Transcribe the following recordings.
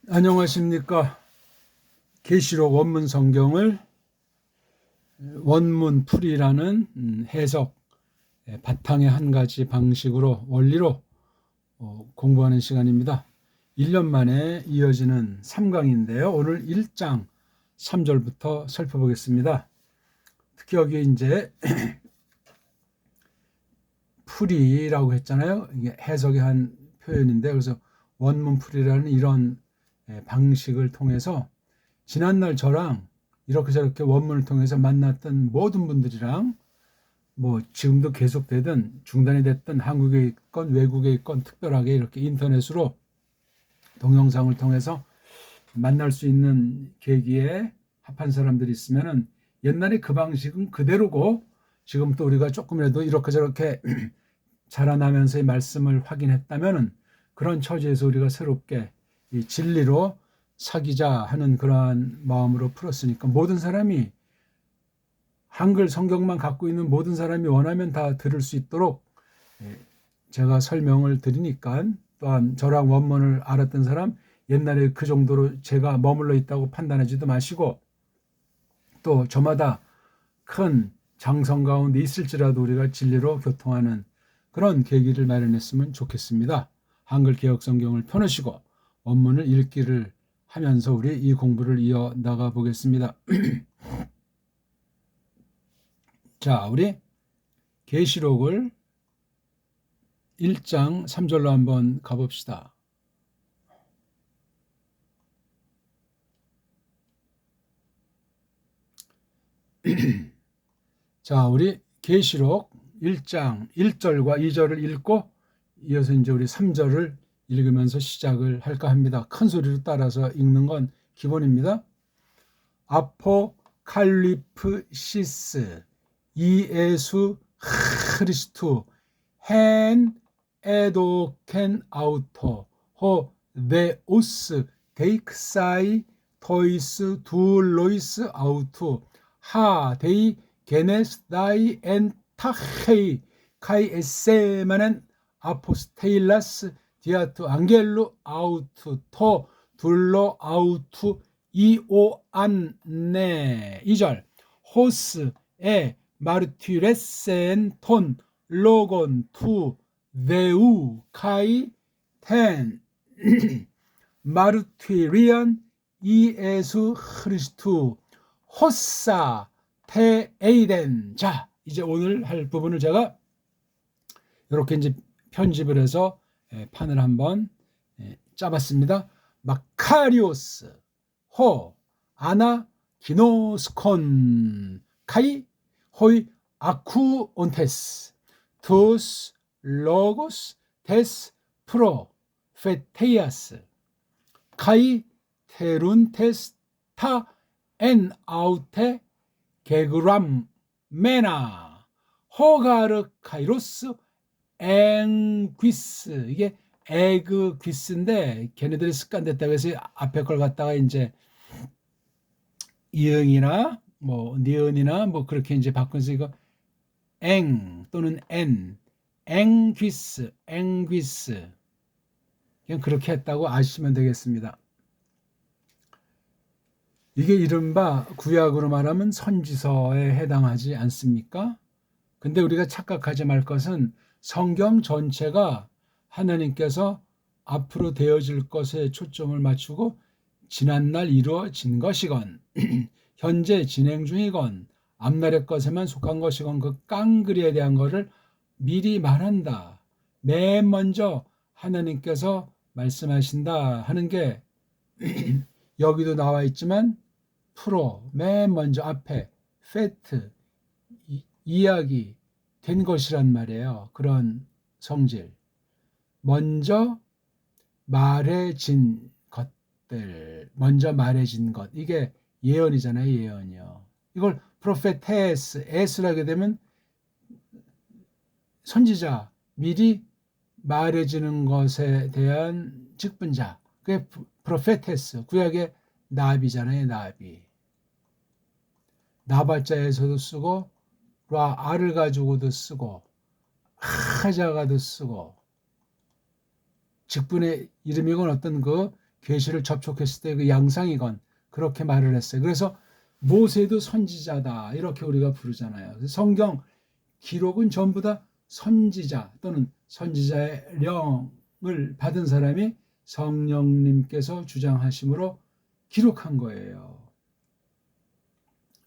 안녕하십니까. 계시록 원문 성경을 원문 풀이라는 해석 바탕의 한 가지 방식으로 원리로 공부하는 시간입니다. 1년 만에 이어지는 3강인데요. 오늘 1장 3절부터 살펴보겠습니다. 특히 여기 이제 풀이라고 했잖아요. 이게 해석의 한 표현인데, 그래서 원문 풀이라는 이런 방식을 통해서 지난날 저랑 이렇게 저렇게 원문을 통해서 만났던 모든 분들이랑 뭐 지금도 계속되든 중단이 됐든 한국에 있건 외국에 있건 특별하게 이렇게 인터넷으로 동영상을 통해서 만날 수 있는 계기에 합한 사람들이 있으면은 옛날에 그 방식은 그대로고 지금 또 우리가 조금이라도 이렇게 저렇게 자라나면서의 말씀을 확인했다면은 그런 처지에서 우리가 새롭게 이 진리로 사귀자 하는 그러한 마음으로 풀었으니까 모든 사람이 한글 성경만 갖고 있는 모든 사람이 원하면 다 들을 수 있도록 제가 설명을 드리니까, 또한 저랑 원문을 알았던 사람 옛날에 그 정도로 제가 머물러 있다고 판단하지도 마시고, 또 저마다 큰 장성 가운데 있을지라도 우리가 진리로 교통하는 그런 계기를 마련했으면 좋겠습니다. 한글 개혁 성경을 펴놓으시고 원문을 읽기를 하면서 우리 이 공부를 이어나가 보겠습니다. 자, 우리 계시록을 1장 3절로 한번 가봅시다. 자, 우리 계시록 1장 1절과 2절을 읽고 이어서 이제 우리 3절을 읽으면서 시작을 할까 합니다. 큰 소리로 따라서 읽는 건 기본입니다. 아포칼리프시스 이에수 크리스투 헨 에도켄 아우토 호 네오스 데이크사이 토이스 둘로이스 아우투 하 데이 게네스 다이 엔 타헤이 카이 에세마넨 아포스테일라스 디아투 안겔루 아우투 토 둘로 아우투 이오안네 2절 호스 에 마르티레센 톤 로곤 투 네우 카이 텐 마르티리언 이에수 크리스투 호사 테에이덴. 자, 이제 오늘 할 부분을 제가 이렇게 이제 편집을 해서 판을 한번 짜봤습니다. 마카리오스 호 아나 기노스콘 카이 호이 아쿠 온테스 투스 로고스 테스 프로 페테이아스 카이 테룬테스 타 엔 아우테 게그람 메나 호가르 카이로스 앵귀스. 이게 에그 귀스인데 걔네들이 습관됐다고 해서 앞에 걸 갖다가 이제 이응이나 뭐 니은이나 뭐 그렇게 이제 바꿔서 이거 앵 또는 엔 앵귀스 앵귀스 그냥 그렇게 했다고 아시면 되겠습니다. 이게 이른바 구약으로 말하면 선지서에 해당하지 않습니까? 근데 우리가 착각하지 말 것은 성경 전체가 하나님께서 앞으로 되어질 것에 초점을 맞추고 지난날 이루어진 것이건 현재 진행 중이건 앞날의 것에만 속한 것이건 그 깡그리에 대한 것을 미리 말한다. 맨 먼저 하나님께서 말씀하신다 하는 게 여기도 나와 있지만 프로 맨 먼저 앞에 팩트 이야기 된 것이란 말이에요. 그런 성질 먼저 말해진 것들 먼저 말해진 것 이게 예언이잖아요. 예언이요. 이걸 프로페테스 에스를 하게 되면 선지자 미리 말해지는 것에 대한 직분자 그게 프로페테스 구약의 나비잖아요. 나비 나발자에서도 쓰고 라알을 가지고도 쓰고 하자가도 쓰고 직분의 이름이건 어떤 그 계시를 접촉했을 때 그 양상이건 그렇게 말을 했어요. 그래서 모세도 선지자다 이렇게 우리가 부르잖아요. 성경 기록은 전부 다 선지자 또는 선지자의 영을 받은 사람이 성령님께서 주장하심으로 기록한 거예요.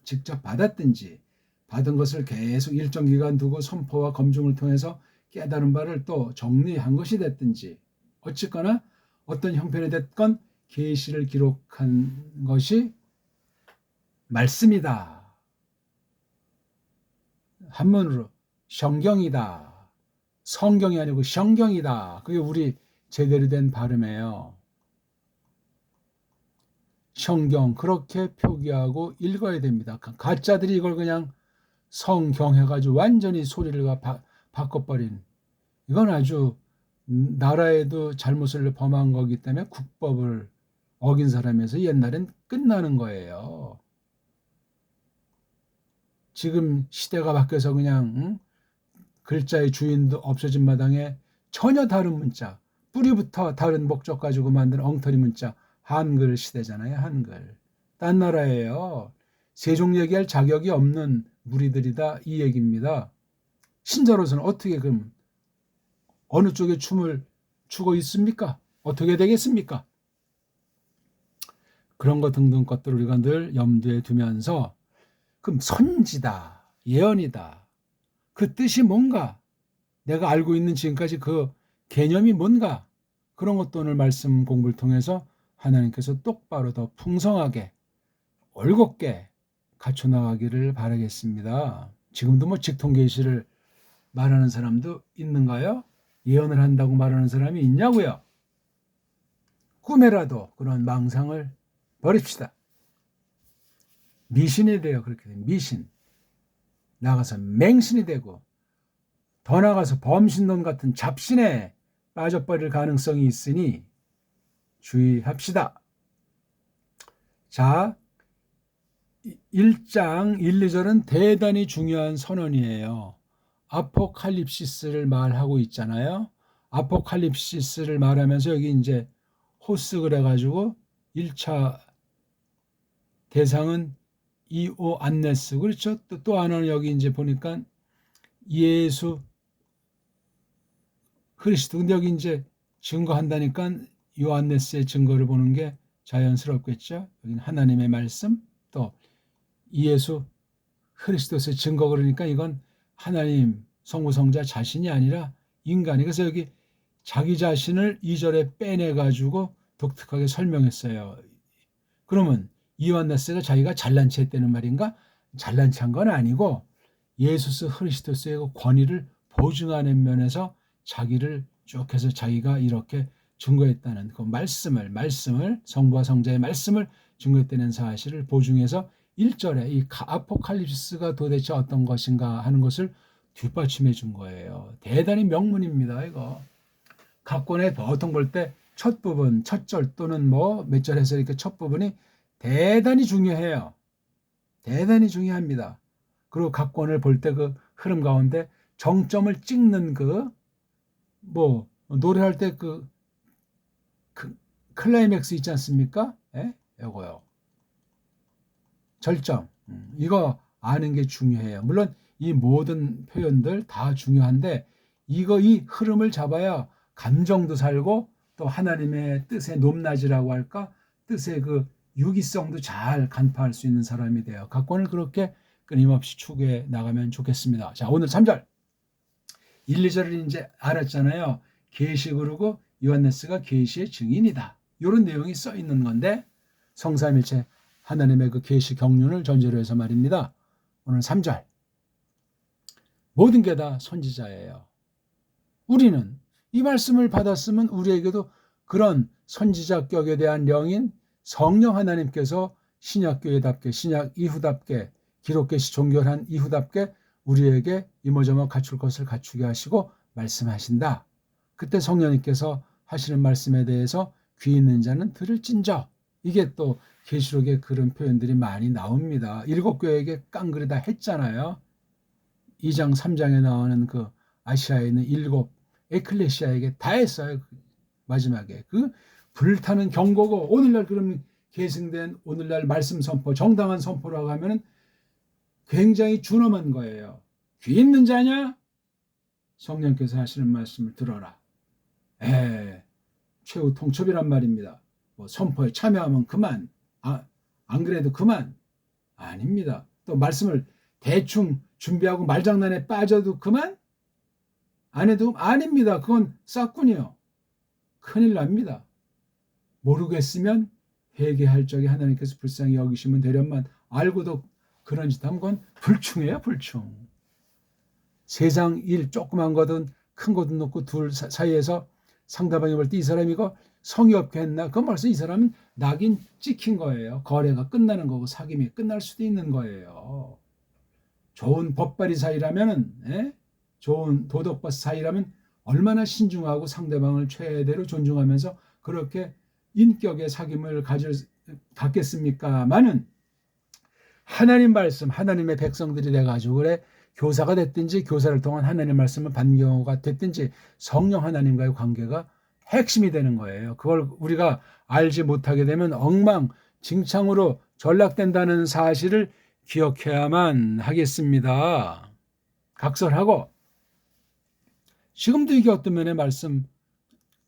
직접 받았든지 받은 것을 계속 일정 기간 두고 선포와 검증을 통해서 깨달은 바를 또 정리한 것이 됐든지 어쨌거나 어떤 형편이 됐건 계시를 기록한 것이 말씀이다. 한문으로 성경이다. 성경이 아니고 성경이다. 그게 우리 제대로 된 발음이에요. 성경 그렇게 표기하고 읽어야 됩니다. 가짜들이 이걸 그냥 성경 해가지고 완전히 소리를 바꿔버린 이건 아주 나라에도 잘못을 범한 거기 때문에 국법을 어긴 사람에서 옛날엔 끝나는 거예요. 지금 시대가 바뀌어서 그냥 글자의 주인도 없어진 마당에 전혀 다른 문자, 뿌리부터 다른 목적 가지고 만든 엉터리 문자, 한글 시대잖아요. 한글. 딴 나라예요. 세종 얘기할 자격이 없는 무리들이다 이 얘기입니다. 신자로서는 어떻게 그럼 어느 쪽에 춤을 추고 있습니까? 어떻게 되겠습니까? 그런 것 등등 것들을 우리가 늘 염두에 두면서 그럼 선지다, 예언이다. 그 뜻이 뭔가? 내가 알고 있는 지금까지 그 개념이 뭔가? 그런 것도 오늘 말씀 공부를 통해서 하나님께서 똑바로 더 풍성하게 올곧게 갖춰나가기를 바라겠습니다. 지금도 뭐 직통계시를 말하는 사람도 있는가요? 예언을 한다고 말하는 사람이 있냐고요? 꿈에라도 그런 망상을 버립시다. 미신이 돼요. 그렇게 되면 미신. 나가서 맹신이 되고 더 나가서 범신론 같은 잡신에 빠져버릴 가능성이 있으니 주의합시다. 자, 1장 1, 2절은 대단히 중요한 선언이에요. 아포칼립시스를 말하고 있잖아요. 아포칼립시스를 말하면서 여기 이제 호스 그래가지고 1차 대상은 이오안네스. 그렇죠. 또 하나는 여기 이제 보니까 예수 그리스도. 근데 여기 이제 증거한다니까 요한네스의 증거를 보는 게 자연스럽겠죠. 여기는 하나님의 말씀 또 예수 그리스도의 증거 그러니까 이건 하나님 성부 성자 자신이 아니라 인간이. 그래서 여기 자기 자신을 2절에 빼내가지고 독특하게 설명했어요. 그러면 요한네스가 자기가 잘난 체 했다는 말인가? 잘난 체한 건 아니고 예수 그리스도의 권위를 보증하는 면에서 자기를 쭉 해서 자기가 이렇게 증거했다는 그 말씀을 성부와 성자의 말씀을 증거했다는 사실을 보증해서 1절에 이 아포칼립스가 도대체 어떤 것인가 하는 것을 뒷받침해 준 거예요. 대단히 명문입니다. 이거 각 권에 보통 볼 때 첫 부분, 첫 절 또는 뭐 몇 절에서 이렇게 첫 부분이 대단히 중요해요. 대단히 중요합니다. 그리고 각 권을 볼 때 그 흐름 가운데 정점을 찍는 그 뭐 노래할 때 그 클라이맥스 있지 않습니까? 예? 이거요. 절정. 이거 아는 게 중요해요. 물론 이 모든 표현들 다 중요한데 이 흐름을 잡아야 감정도 살고 또 하나님의 뜻의 높낮이라고 할까? 뜻의 그 유기성도 잘 간파할 수 있는 사람이 돼요. 각권을 그렇게 끊임없이 추구해 나가면 좋겠습니다. 자, 오늘 3절. 1, 2절을 이제 알았잖아요. 계시 그러고 요한네스가 계시의 증인이다. 이런 내용이 써 있는 건데 성삼일체 하나님의 그 계시 경륜을 전제로 해서 말입니다. 오늘 3절. 모든 게 다 선지자예요. 우리는 이 말씀을 받았으면 우리에게도 그런 선지자격에 대한 영인 성령 하나님께서 신약교회답게 신약 이후답게 기록계시 종결한 이후답게 우리에게 이모저모 갖출 것을 갖추게 하시고 말씀하신다. 그때 성령님께서 하시는 말씀에 대해서 귀 있는 자는 들을진저. 이게 또 계시록에 그런 표현들이 많이 나옵니다. 7교회에게 깡그리다 했잖아요. 2장 3장에 나오는 그 아시아에 있는 7 에클레시아에게 다 했어요. 마지막에 그 불타는 경고고, 오늘날 그러면 계승된 오늘날 말씀 선포, 정당한 선포라고 하면은 굉장히 준엄한 거예요. 귀 있는 자냐? 성령께서 하시는 말씀을 들어라. 최후 통첩이란 말입니다. 뭐 선포에 참여하면 그만, 안 그래도 그만. 아닙니다. 또 말씀을 대충 준비하고 말장난에 빠져도 그만? 안 해도 아닙니다. 그건 싹군이요. 큰일 납니다. 모르겠으면 회개할 적에 하나님께서 불쌍히 여기시면 되련만, 알고도 그런 짓 하면 그건 불충이에요, 불충. 세상 일 조그만 거든 큰 거든 놓고 둘 사이에서 상대방이 볼 때 이 사람이 이거 성의 없게 했나? 그건 벌써 이 사람은 낙인 찍힌 거예요. 거래가 끝나는 거고 사귐이 끝날 수도 있는 거예요. 좋은 법바리 사이라면은, 좋은 도덕바 사이라면 얼마나 신중하고 상대방을 최대로 존중하면서 그렇게 인격의 사귐을 갖겠습니까마는, 하나님 말씀, 하나님의 백성들이 돼가지고 그래 교사가 됐든지 교사를 통한 하나님 말씀을 받는 경우가 됐든지 성령 하나님과의 관계가 핵심이 되는 거예요. 그걸 우리가 알지 못하게 되면 엉망진창으로 전락된다는 사실을 기억해야만 하겠습니다. 각설하고, 지금도 이게 어떤 면의 말씀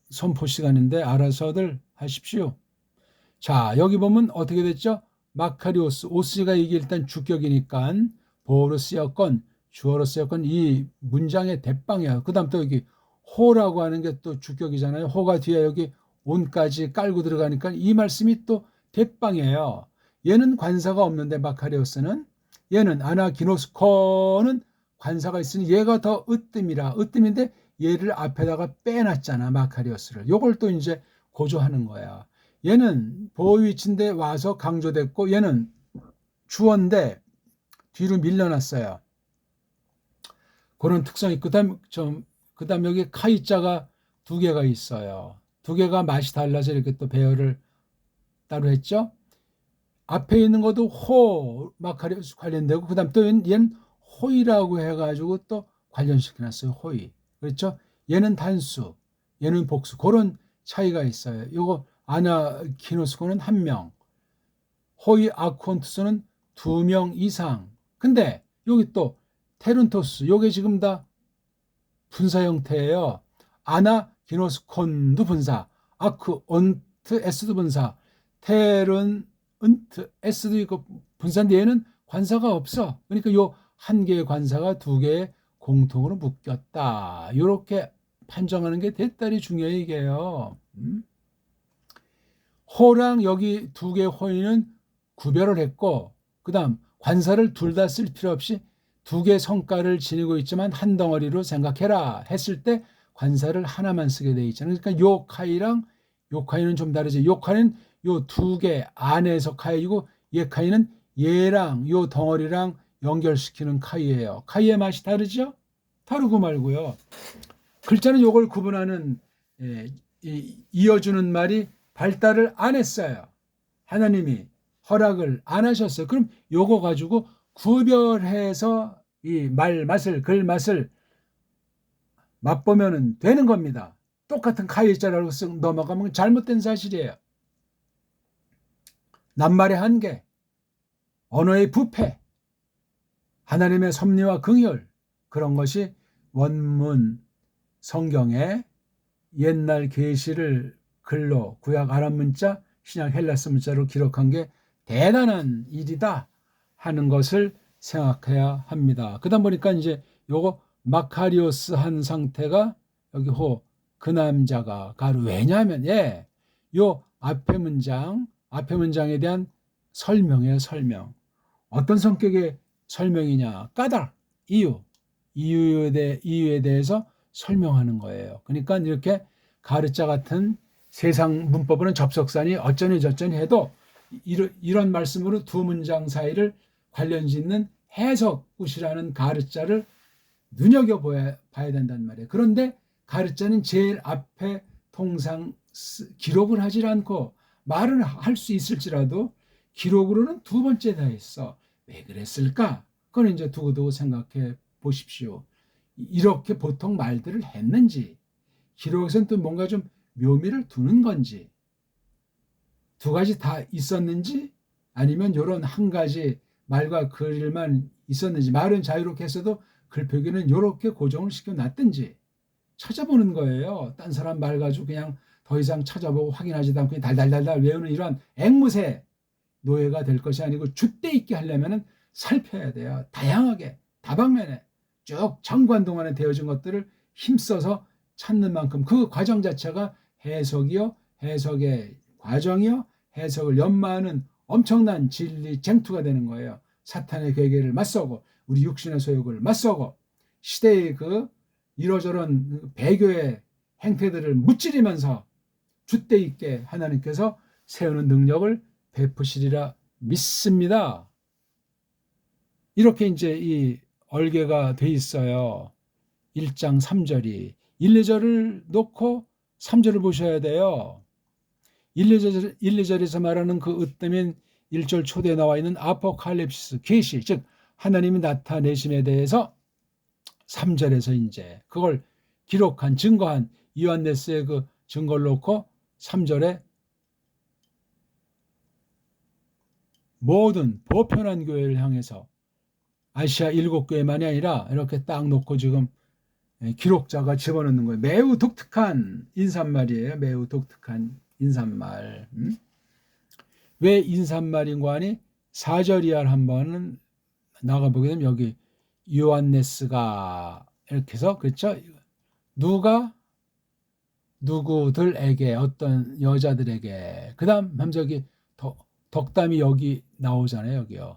선포 시간인데 알아서들 하십시오. 자, 여기 보면 어떻게 됐죠? 마카리오스, 오스가 이게 일단 주격이니까 보어로 쓰였건 주어로 쓰였건 이 문장의 대빵이야. 그 다음 또 여기 호라고 하는 게 또 주격이잖아요. 호가 뒤에 여기 온까지 깔고 들어가니까 이 말씀이 또 대빵이에요. 얘는 관사가 없는데 마카리오스는, 얘는 아나기노스코는 관사가 있으니 얘가 더 으뜸이라, 으뜸인데 얘를 앞에다가 빼놨잖아, 마카리오스를. 요걸 또 이제 고조하는 거야. 얘는 보호 위치인데 와서 강조됐고, 얘는 주어인데 뒤로 밀려났어요. 그런 특성이. 그다음 여기 카이자가 두 개가 있어요. 두 개가 맛이 달라서 이렇게 또 배열을 따로 했죠. 앞에 있는 것도 호 마카리오스 관련되고, 그다음 또 얘는 호이라고 해가지고 또 관련시켜놨어요. 호이. 그렇죠? 얘는 단수, 얘는 복수. 그런 차이가 있어요. 요거 아나키노스코는 한 명, 호이 아콘투스는 2명 이상. 근데 여기 또 테룬토스, 요게 지금 다 분사 형태예요. 아나기노스콘도 분사, 아크 온트 에스도 분사, 테룬 은트 에스도 있고 분사인데 얘는 관사가 없어. 그러니까 요 한 개의 관사가 두 개의 공통으로 묶였다. 이렇게 판정하는 게 대단히 중요해, 이게요. 호랑 여기 두 개의 호의는 구별을 했고, 그 다음 관사를 둘 다 쓸 필요 없이 두 개의 성과를 지니고 있지만 한 덩어리로 생각해라 했을 때 관사를 하나만 쓰게 돼 있잖아요. 그러니까 요카이랑 요카이는 좀 다르지. 요카이는 요 두 개 안에서 카이고, 예카이는 얘랑 요 덩어리랑 연결시키는 카이예요. 카이의 맛이 다르죠? 다르고 말고요. 글자는 요걸 구분하는, 이어주는 말이 발달을 안 했어요. 하나님이 허락을 안 하셨어요. 그럼 요거 가지고 구별해서 이 말 맛을, 글 맛을 맛보면 되는 겁니다. 똑같은 카이자라고 쓱 넘어가면 잘못된 사실이에요. 낱말의 한계, 언어의 부패, 하나님의 섭리와 긍휼, 그런 것이 원문 성경의 옛날 계시를 글로 구약 아람 문자, 신약 헬라스 문자로 기록한 게 대단한 일이다 하는 것을 생각해야 합니다. 그러다 보니까 이제 요거 마카리오스 한 상태가 여기 호, 그 남자가 가루. 왜냐하면 요 앞에 문장에 대한 설명이에요. 설명. 어떤 성격의 설명이냐? 까닭, 이유에 대해서 설명하는 거예요. 그러니까 이렇게 가르자 같은 세상 문법으로는 접속사니 어쩌니 저쩌니 해도 이런 말씀으로 두 문장 사이를 관련 짓는 해석굿이라는 가르자를 눈여겨봐야 된단 말이에요. 그런데 가르자는 제일 앞에 통상 기록을 하질 않고, 말은 할 수 있을지라도 기록으로는 두 번째 다 했어. 왜 그랬을까? 그건 이제 두고두고 생각해 보십시오. 이렇게 보통 말들을 했는지, 기록에서는 또 뭔가 좀 묘미를 두는 건지, 두 가지 다 있었는지 아니면 이런 한 가지 말과 글만 있었는지, 말은 자유롭게 했어도 글 표기는 이렇게 고정을 시켜놨든지 찾아보는 거예요. 딴 사람 말 가지고 그냥 더 이상 찾아보고 확인하지도 않고 달달달달 외우는 이런 앵무새 노예가 될 것이 아니고 줏대 있게 하려면 살펴야 돼요. 다양하게 다방면에 쭉 정관 동안에 되어진 것들을 힘써서 찾는 만큼 그 과정 자체가 해석이요, 해석의 과정이요, 해석을 연마하는 엄청난 진리 쟁투가 되는 거예요. 사탄의 괴계를 맞서고 우리 육신의 소욕을 맞서고 시대의 그 이러저런 배교의 행태들을 무찌르면서 줏대 있게 하나님께서 세우는 능력을 베푸시리라 믿습니다. 이렇게 이제 이 얼개가 돼 있어요. 1장 3절이 1, 2절을 놓고 3절을 보셔야 돼요. 1, 2절에서 말하는 그 으뜸인 1절 초대에 나와 있는 아포칼립시스, 계시, 즉 하나님이 나타내심에 대해서 3절에서 이제 그걸 기록한, 증거한 요한네스의 그 증거를 놓고 3절에 모든 보편한 교회를 향해서 아시아 7교회만이 아니라 이렇게 딱 놓고 지금 기록자가 집어넣는 거예요. 매우 독특한 인사말이에요. 매우 독특한 인사말. 왜 인사말인가 하니 4절 이하를 한번 나가보게 되면 여기 요한네스가 이렇게 해서, 그렇죠? 누가 누구들에게, 어떤 여자들에게, 그 다음 저기 덕담이 여기 나오잖아요. 여기요.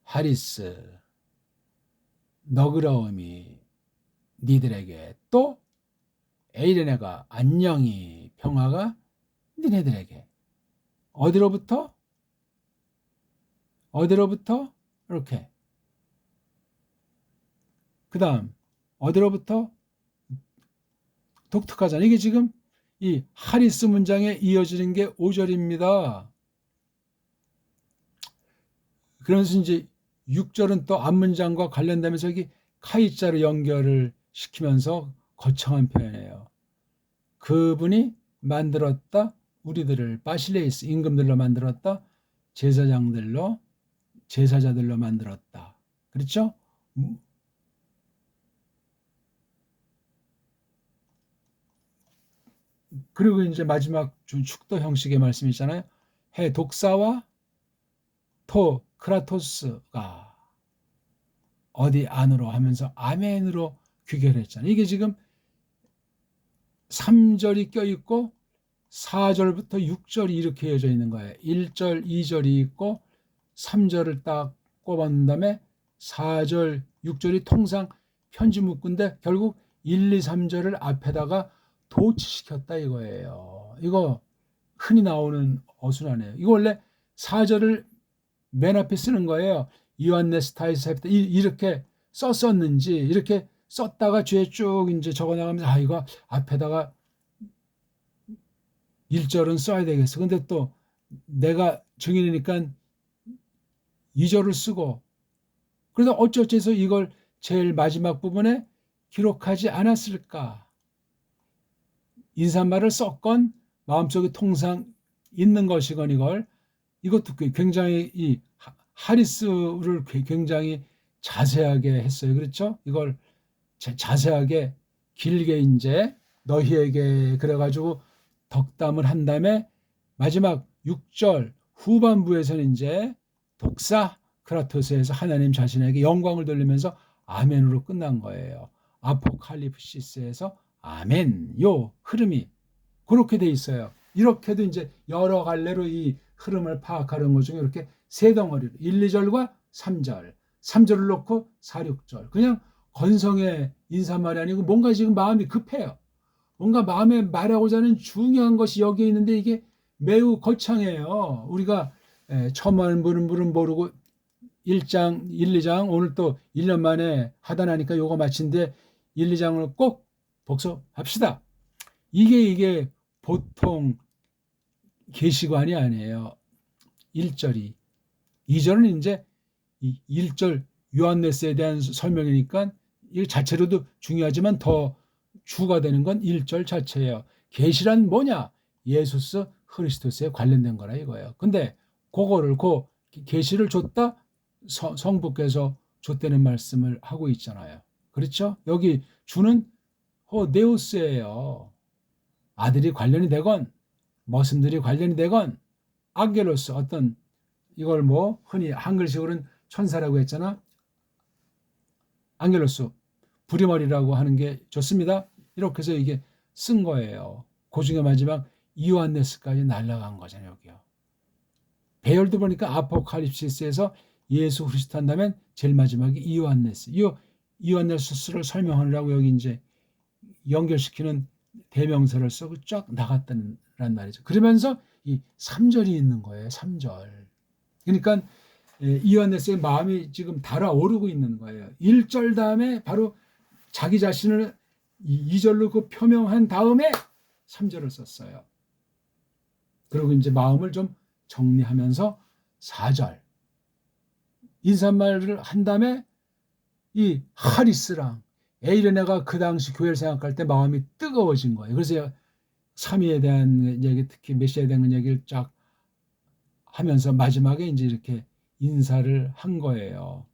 하리스, 너그러움이 니들에게, 또 에이레네가 안녕히 평화가 니네들에게. 어디로부터 이렇게. 그 다음 어디로부터? 독특하잖아요. 이게 지금 이 하리스 문장에 이어지는 게 5절입니다. 그래서 이제 6절은 또 앞문장과 관련되면서 여기 카이자로 연결을 시키면서 거창한 표현이에요. 그분이 만들었다. 우리들을 바실레이스, 임금들로 만들었다. 제사자들로 만들었다. 그렇죠? 그리고 이제 마지막 축도 형식의 말씀 있잖아요. 해 독사와 토 크라토스가 어디 안으로 하면서 아멘으로 귀결했잖아요. 이게 지금 3절이 껴있고 4절부터 6절이 이렇게 이어져 있는 거예요. 1절, 2절이 있고 3절을 딱 꼽아놓은 다음에 4절, 6절이 통상 편지 문구인데 결국 1, 2, 3절을 앞에다가 도치시켰다 이거예요. 이거 흔히 나오는 어순하네요. 이거 원래 4절을 맨 앞에 쓰는 거예요. 요한네스타이스 할 때 이렇게 썼었는지, 이렇게 썼다가 뒤에 쭉 이제 적어 나가면서 이거 앞에다가 1절은 써야 되겠어. 근데 또 내가 증인이니까 2절을 쓰고, 그래서 어쩌해서 이걸 제일 마지막 부분에 기록하지 않았을까? 인사말을 썼건 마음속에 통상 있는 것이건 이것도 굉장히 이 하리스를 굉장히 자세하게 했어요. 그렇죠? 이걸 자세하게 길게 이제 너희에게 그래가지고 덕담을 한 다음에 마지막 6절 후반부에서는 이제 독사 크라토스에서 하나님 자신에게 영광을 돌리면서 아멘으로 끝난 거예요. 아포칼립시스에서 아멘, 요 흐름이 그렇게 돼 있어요. 이렇게도 이제 여러 갈래로 이 흐름을 파악하는 것 중에 이렇게 세 덩어리로 1, 2절과 3절, 3절을 놓고 4, 6절. 그냥 건성의 인사말이 아니고 뭔가 지금 마음이 급해요. 뭔가 마음에 말하고자 하는 중요한 것이 여기에 있는데 이게 매우 거창해요. 우리가 처음 하는 분은 모르고 1장, 1, 2장 오늘 또 1년 만에 하다 나니까 요거 마친데 1, 2장을 꼭 복습합시다. 이게 보통 계시관이 아니에요. 1절이. 2절은 이제 1절 요한네스에 대한 설명이니까 이 자체로도 중요하지만 더 주가 되는 건 1절 자체예요. 계시란 뭐냐? 예수스 그리스도스에 관련된 거라 이거예요. 근데 그거를 계시를 줬다 성부께서 줬다는 말씀을 하고 있잖아요. 그렇죠? 여기 주는 네우스예요. 아들이 관련이 되건 머슴들이 관련이 되건 앙겔로스 어떤 이걸 뭐 흔히 한글식으로는 천사라고 했잖아. 앙겔로스 부리머리라고 하는 게 좋습니다. 이렇게 해서 이게 쓴 거예요. 그 중에 마지막 이오안네스까지 날아간 거잖아요. 여기요. 배열도 보니까 아포칼립시스에서 예수 그리스도 한다면 제일 마지막에 이오안네스. 이오안네스를 설명하느라고 여기 이제 연결시키는 대명사를 쓰고 쫙 나갔다는 말이죠. 그러면서 이 3절이 있는 거예요. 3절. 그러니까 이오안네스의 마음이 지금 달아오르고 있는 거예요. 1절 다음에 바로 자기 자신을 2절로 그 표명한 다음에 3절을 썼어요. 그리고 이제 마음을 좀 정리하면서 4절 인사말을 한 다음에 이 하리스랑 에이레네가 그 당시 교회를 생각할 때 마음이 뜨거워진 거예요. 그래서 삼위에 대한 얘기, 특히 메시아에 대한 얘기를 쫙 하면서 마지막에 이제 이렇게 인사를 한 거예요.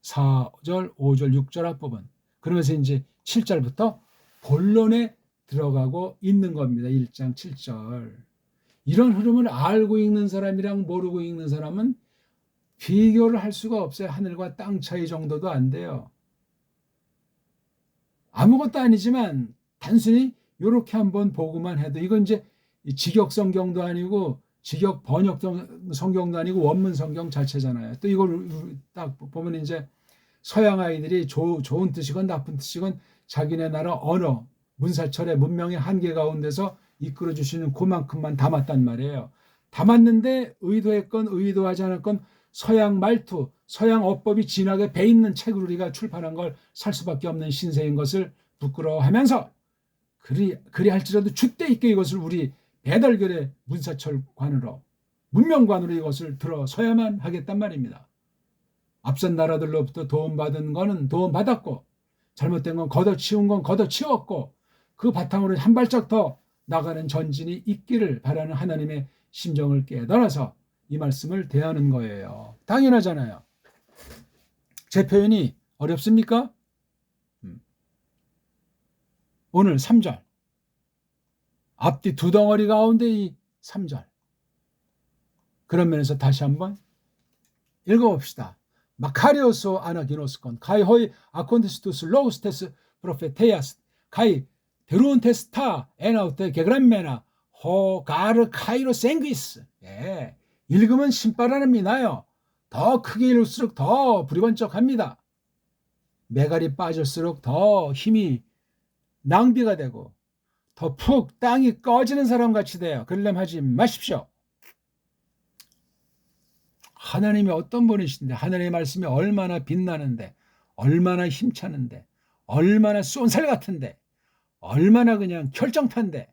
4절, 5절, 6절 앞부분. 그러면서 이제 7절부터 본론에 들어가고 있는 겁니다. 1장 7절. 이런 흐름을 알고 읽는 사람이랑 모르고 읽는 사람은 비교를 할 수가 없어요. 하늘과 땅 차이 정도도 안 돼요. 아무것도 아니지만 단순히 이렇게 한번 보고만 해도 이건 이제 직역 성경도 아니고 직역 번역 성경도 아니고 원문 성경 자체잖아요. 또 이걸 딱 보면 이제 서양 아이들이 좋은 뜻이건 나쁜 뜻이건 자기네 나라 언어, 문사철의 문명의 한계 가운데서 이끌어 주시는 그만큼만 담았단 말이에요. 담았는데 의도했건 의도하지 않았건 서양 말투, 서양 어법이 진하게 배 있는 책을 우리가 출판한 걸 살 수밖에 없는 신세인 것을 부끄러워하면서 그리 할지라도 줏대 있게 이것을 우리 배달결의 문사철관으로 문명관으로 이것을 들어서야만 하겠단 말입니다. 앞선 나라들로부터 도움받은 거는 도움받았고 잘못된 건 걷어치운 건 걷어치웠고 그 바탕으로 한 발짝 더 나가는 전진이 있기를 바라는 하나님의 심정을 깨달아서 이 말씀을 대하는 거예요. 당연하잖아요. 제 표현이 어렵습니까? 오늘 3절. 앞뒤 두 덩어리 가운데 이 3절. 그런 면에서 다시 한번 읽어봅시다. 마카리오스 아나기노스콘 가이 호이 아콘테스투스 로우스테스 프로페테야스 가이 데루온테스타 에나우테 게그란메나 호가르 카이로 생기스. 예. 읽으면 신바람이 나요. 더 크게 읽을수록 더 부리번쩍합니다. 메갈이 빠질수록 더 힘이 낭비가 되고 더 푹 땅이 꺼지는 사람 같이 돼요. 그러려면 하지 마십시오. 하나님이 어떤 분이신데 하나님의 말씀이 얼마나 빛나는데 얼마나 힘차는데 얼마나 쏜살 같은데 얼마나 그냥 결정판데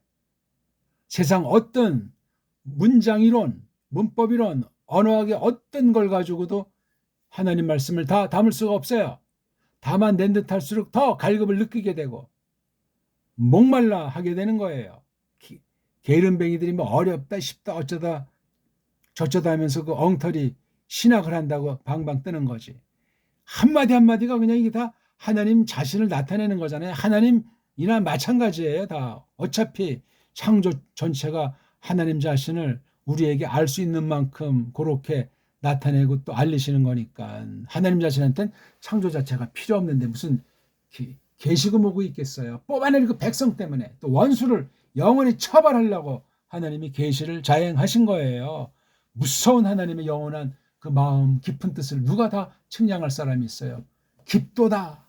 세상 어떤 문장이론, 문법이론, 언어학의 어떤 걸 가지고도 하나님 말씀을 다 담을 수가 없어요. 다만 낸 듯 할수록 더 갈급을 느끼게 되고 목말라 하게 되는 거예요. 게으름뱅이들이 뭐 어렵다 쉽다 어쩌다 저쩌다 하면서 그 엉터리 신학을 한다고 방방 뜨는 거지. 한마디 한마디가 그냥 이게 다 하나님 자신을 나타내는 거잖아요. 하나님이나 마찬가지예요. 다 어차피 창조 전체가 하나님 자신을 우리에게 알 수 있는 만큼 그렇게 나타내고 또 알리시는 거니까 하나님 자신한테는 창조 자체가 필요 없는데 무슨 계시고 뭐고 있겠어요. 뽑아낼 그 백성 때문에 또 원수를 영원히 처벌하려고 하나님이 계시를 자행하신 거예요. 무서운 하나님의 영원한 그 마음 깊은 뜻을 누가 다 측량할 사람이 있어요. 깊도다.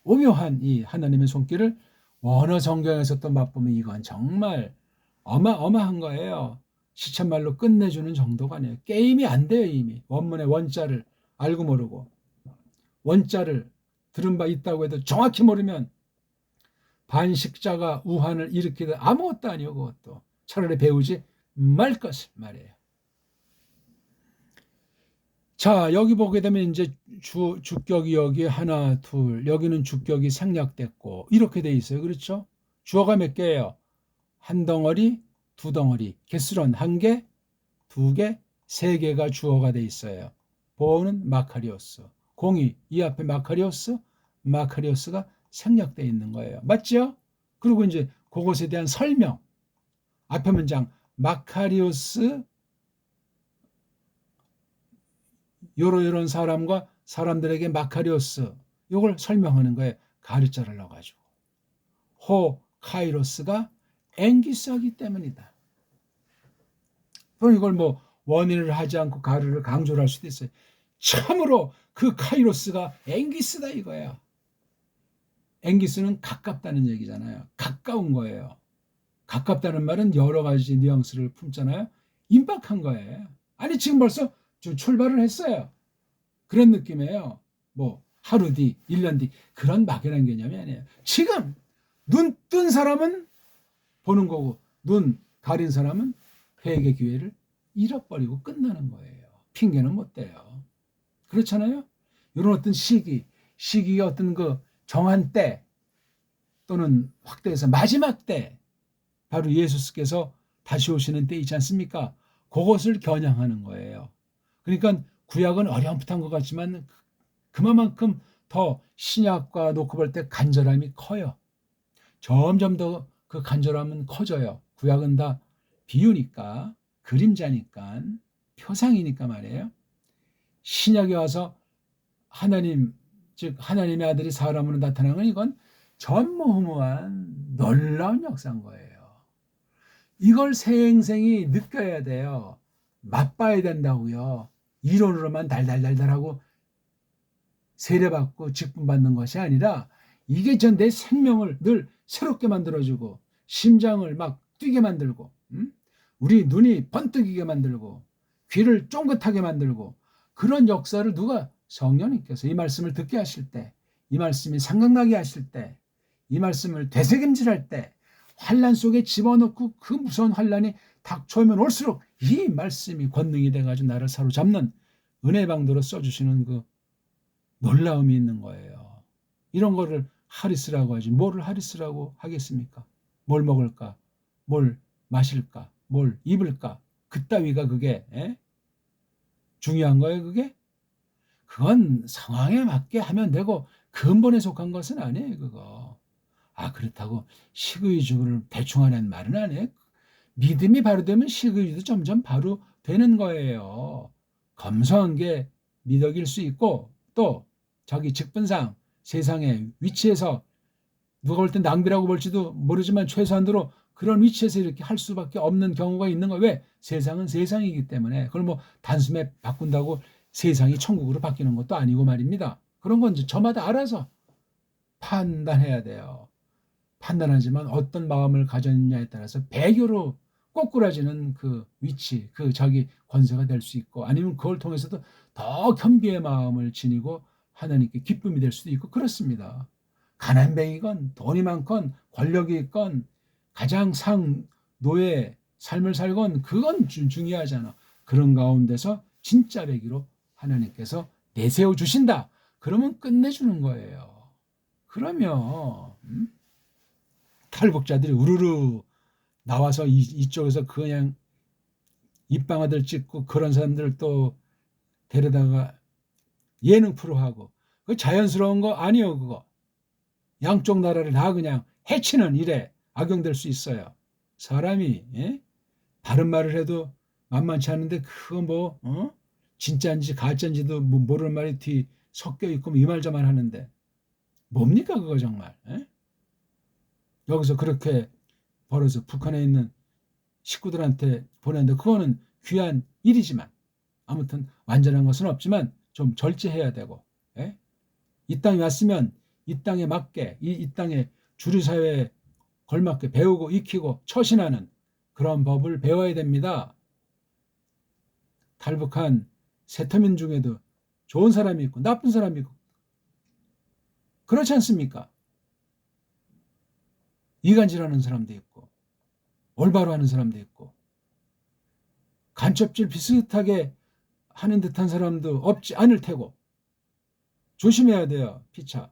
오묘한 이 하나님의 손길을 원어 성경에서 또 맛보면 이건 정말 어마어마한 거예요. 시쳇말로 끝내주는 정도가 아니에요. 게임이 안 돼요. 이미 원문의 원자를 알고 모르고 원자를 들은 바 있다고 해도 정확히 모르면 반식자가 우한을 일으키듯 아무것도 아니요. 그것도 차라리 배우지 말 것을 말이에요. 자, 여기 보게 되면 이제 주격이 여기 하나, 둘, 여기는 주격이 생략됐고 이렇게 돼 있어요. 그렇죠? 주어가 몇 개예요? 한 덩어리, 두 덩어리, 개수론 한 개, 두 개, 세 개가 주어가 돼 있어요. 보어는 마카리오스. 공이 이 앞에 마카리오스가 생략되어 있는 거예요. 맞죠? 그리고 이제 그것에 대한 설명. 앞에 문장 마카리오스 요런 사람과 사람들에게 마카리오스 이걸 설명하는 거예요. 가르자를 넣어가지고. 호 카이로스가 앵기스하기 때문이다. 그럼 이걸 뭐 원인을 하지 않고 가르를 강조를 할 수도 있어요. 참으로 그 카이로스가 앵기스다 이거야. 앵기스는 가깝다는 얘기잖아요. 가까운 거예요. 가깝다는 말은 여러 가지 뉘앙스를 품잖아요. 임박한 거예요. 아니 지금 벌써 출발을 했어요. 그런 느낌이에요. 뭐 하루 뒤, 1년 뒤 그런 막연한 개념이 아니에요. 지금 눈 뜬 사람은 보는 거고 눈 가린 사람은 회개의 기회를 잃어버리고 끝나는 거예요. 핑계는 못 대요. 그렇잖아요. 이런 어떤 시기가 어떤 그 정한 때 또는 확대해서 마지막 때 바로 예수께서 다시 오시는 때 있지 않습니까? 그것을 겨냥하는 거예요. 그러니까 구약은 어렴풋한 것 같지만 그만큼 더 신약과 놓고 볼 때 간절함이 커요. 점점 더 그 간절함은 커져요. 구약은 다 비유니까, 그림자니까, 표상이니까 말이에요. 신약에 와서 하나님, 즉 하나님의 아들이 사람으로 나타나는 건 이건 전무후무한 놀라운 역사인 거예요. 이걸 생생히 느껴야 돼요. 맛봐야 된다고요. 이론으로만 달달달달하고 세례받고 직분받는 것이 아니라 이게 전 내 생명을 늘 새롭게 만들어주고 심장을 막 뛰게 만들고 우리 눈이 번뜩이게 만들고 귀를 쫑긋하게 만들고 그런 역사를 누가 성령님께서 이 말씀을 듣게 하실 때 이 말씀이 생각나게 하실 때 이 말씀을 되새김질할 때 환난 속에 집어넣고 그 무서운 환난이 닥쳐오면 올수록 이 말씀이 권능이 돼가지고 나를 사로잡는 은혜 방도로 써주시는 그 놀라움이 있는 거예요. 이런 거를 하리스라고 하지 뭐를 하리스라고 하겠습니까? 뭘 먹을까? 뭘 마실까? 뭘 입을까? 그따위가 그게 중요한 거예요 그게? 그건 상황에 맞게 하면 되고 근본에 속한 것은 아니에요 그거. 그렇다고 식의주를 대충 하는 말은 아니에요. 믿음이 바로 되면 식의주도 점점 바로 되는 거예요. 검소한 게 미덕일 수 있고 또 자기 직분상 세상의 위치에서 누가 볼 땐 낭비라고 볼지도 모르지만 최소한도로 그런 위치에서 이렇게 할 수밖에 없는 경우가 있는 거예요. 왜? 세상은 세상이기 때문에. 그걸 뭐 단숨에 바꾼다고 세상이 천국으로 바뀌는 것도 아니고 말입니다. 그런 건 이제 저마다 알아서 판단해야 돼요. 판단하지만 어떤 마음을 가졌느냐에 따라서 배교로 꼬꾸라지는 그 위치, 그 자기 권세가 될 수 있고 아니면 그걸 통해서도 더 겸비의 마음을 지니고 하나님께 기쁨이 될 수도 있고 그렇습니다. 가난뱅이건 돈이 많건 권력이 있건 가장 상노의 삶을 살건 그건 중요하잖아. 그런 가운데서 진짜 배기로 하나님께서 내세워 주신다. 그러면 끝내주는 거예요. 그러면 탈북자들이 우르르 나와서 이쪽에서 그냥 입방아들 찍고 그런 사람들 또 데려다가 예능 프로 하고 그 자연스러운 거 아니요 그거. 양쪽 나라를 다 그냥 해치는 일에 악용될 수 있어요. 사람이 바른 말을 해도 만만치 않은데 그거 뭐 진짜인지 가짜인지도 모르는 말이 뒤 섞여 있고 이 말 저 말 하는데 뭡니까 그거 정말. 여기서 그렇게 벌어서 북한에 있는 식구들한테 보냈는데 그거는 귀한 일이지만 아무튼 완전한 것은 없지만 좀 절제해야 되고 이 땅에 왔으면 이 땅에 맞게 이 땅에 주류사회에 걸맞게 배우고 익히고 처신하는 그런 법을 배워야 됩니다. 탈북한 세터민 중에도 좋은 사람이 있고 나쁜 사람이 있고 그렇지 않습니까? 이간질하는 사람도 있고 올바로 하는 사람도 있고 간첩질 비슷하게 하는 듯한 사람도 없지 않을 테고 조심해야 돼요. 피차.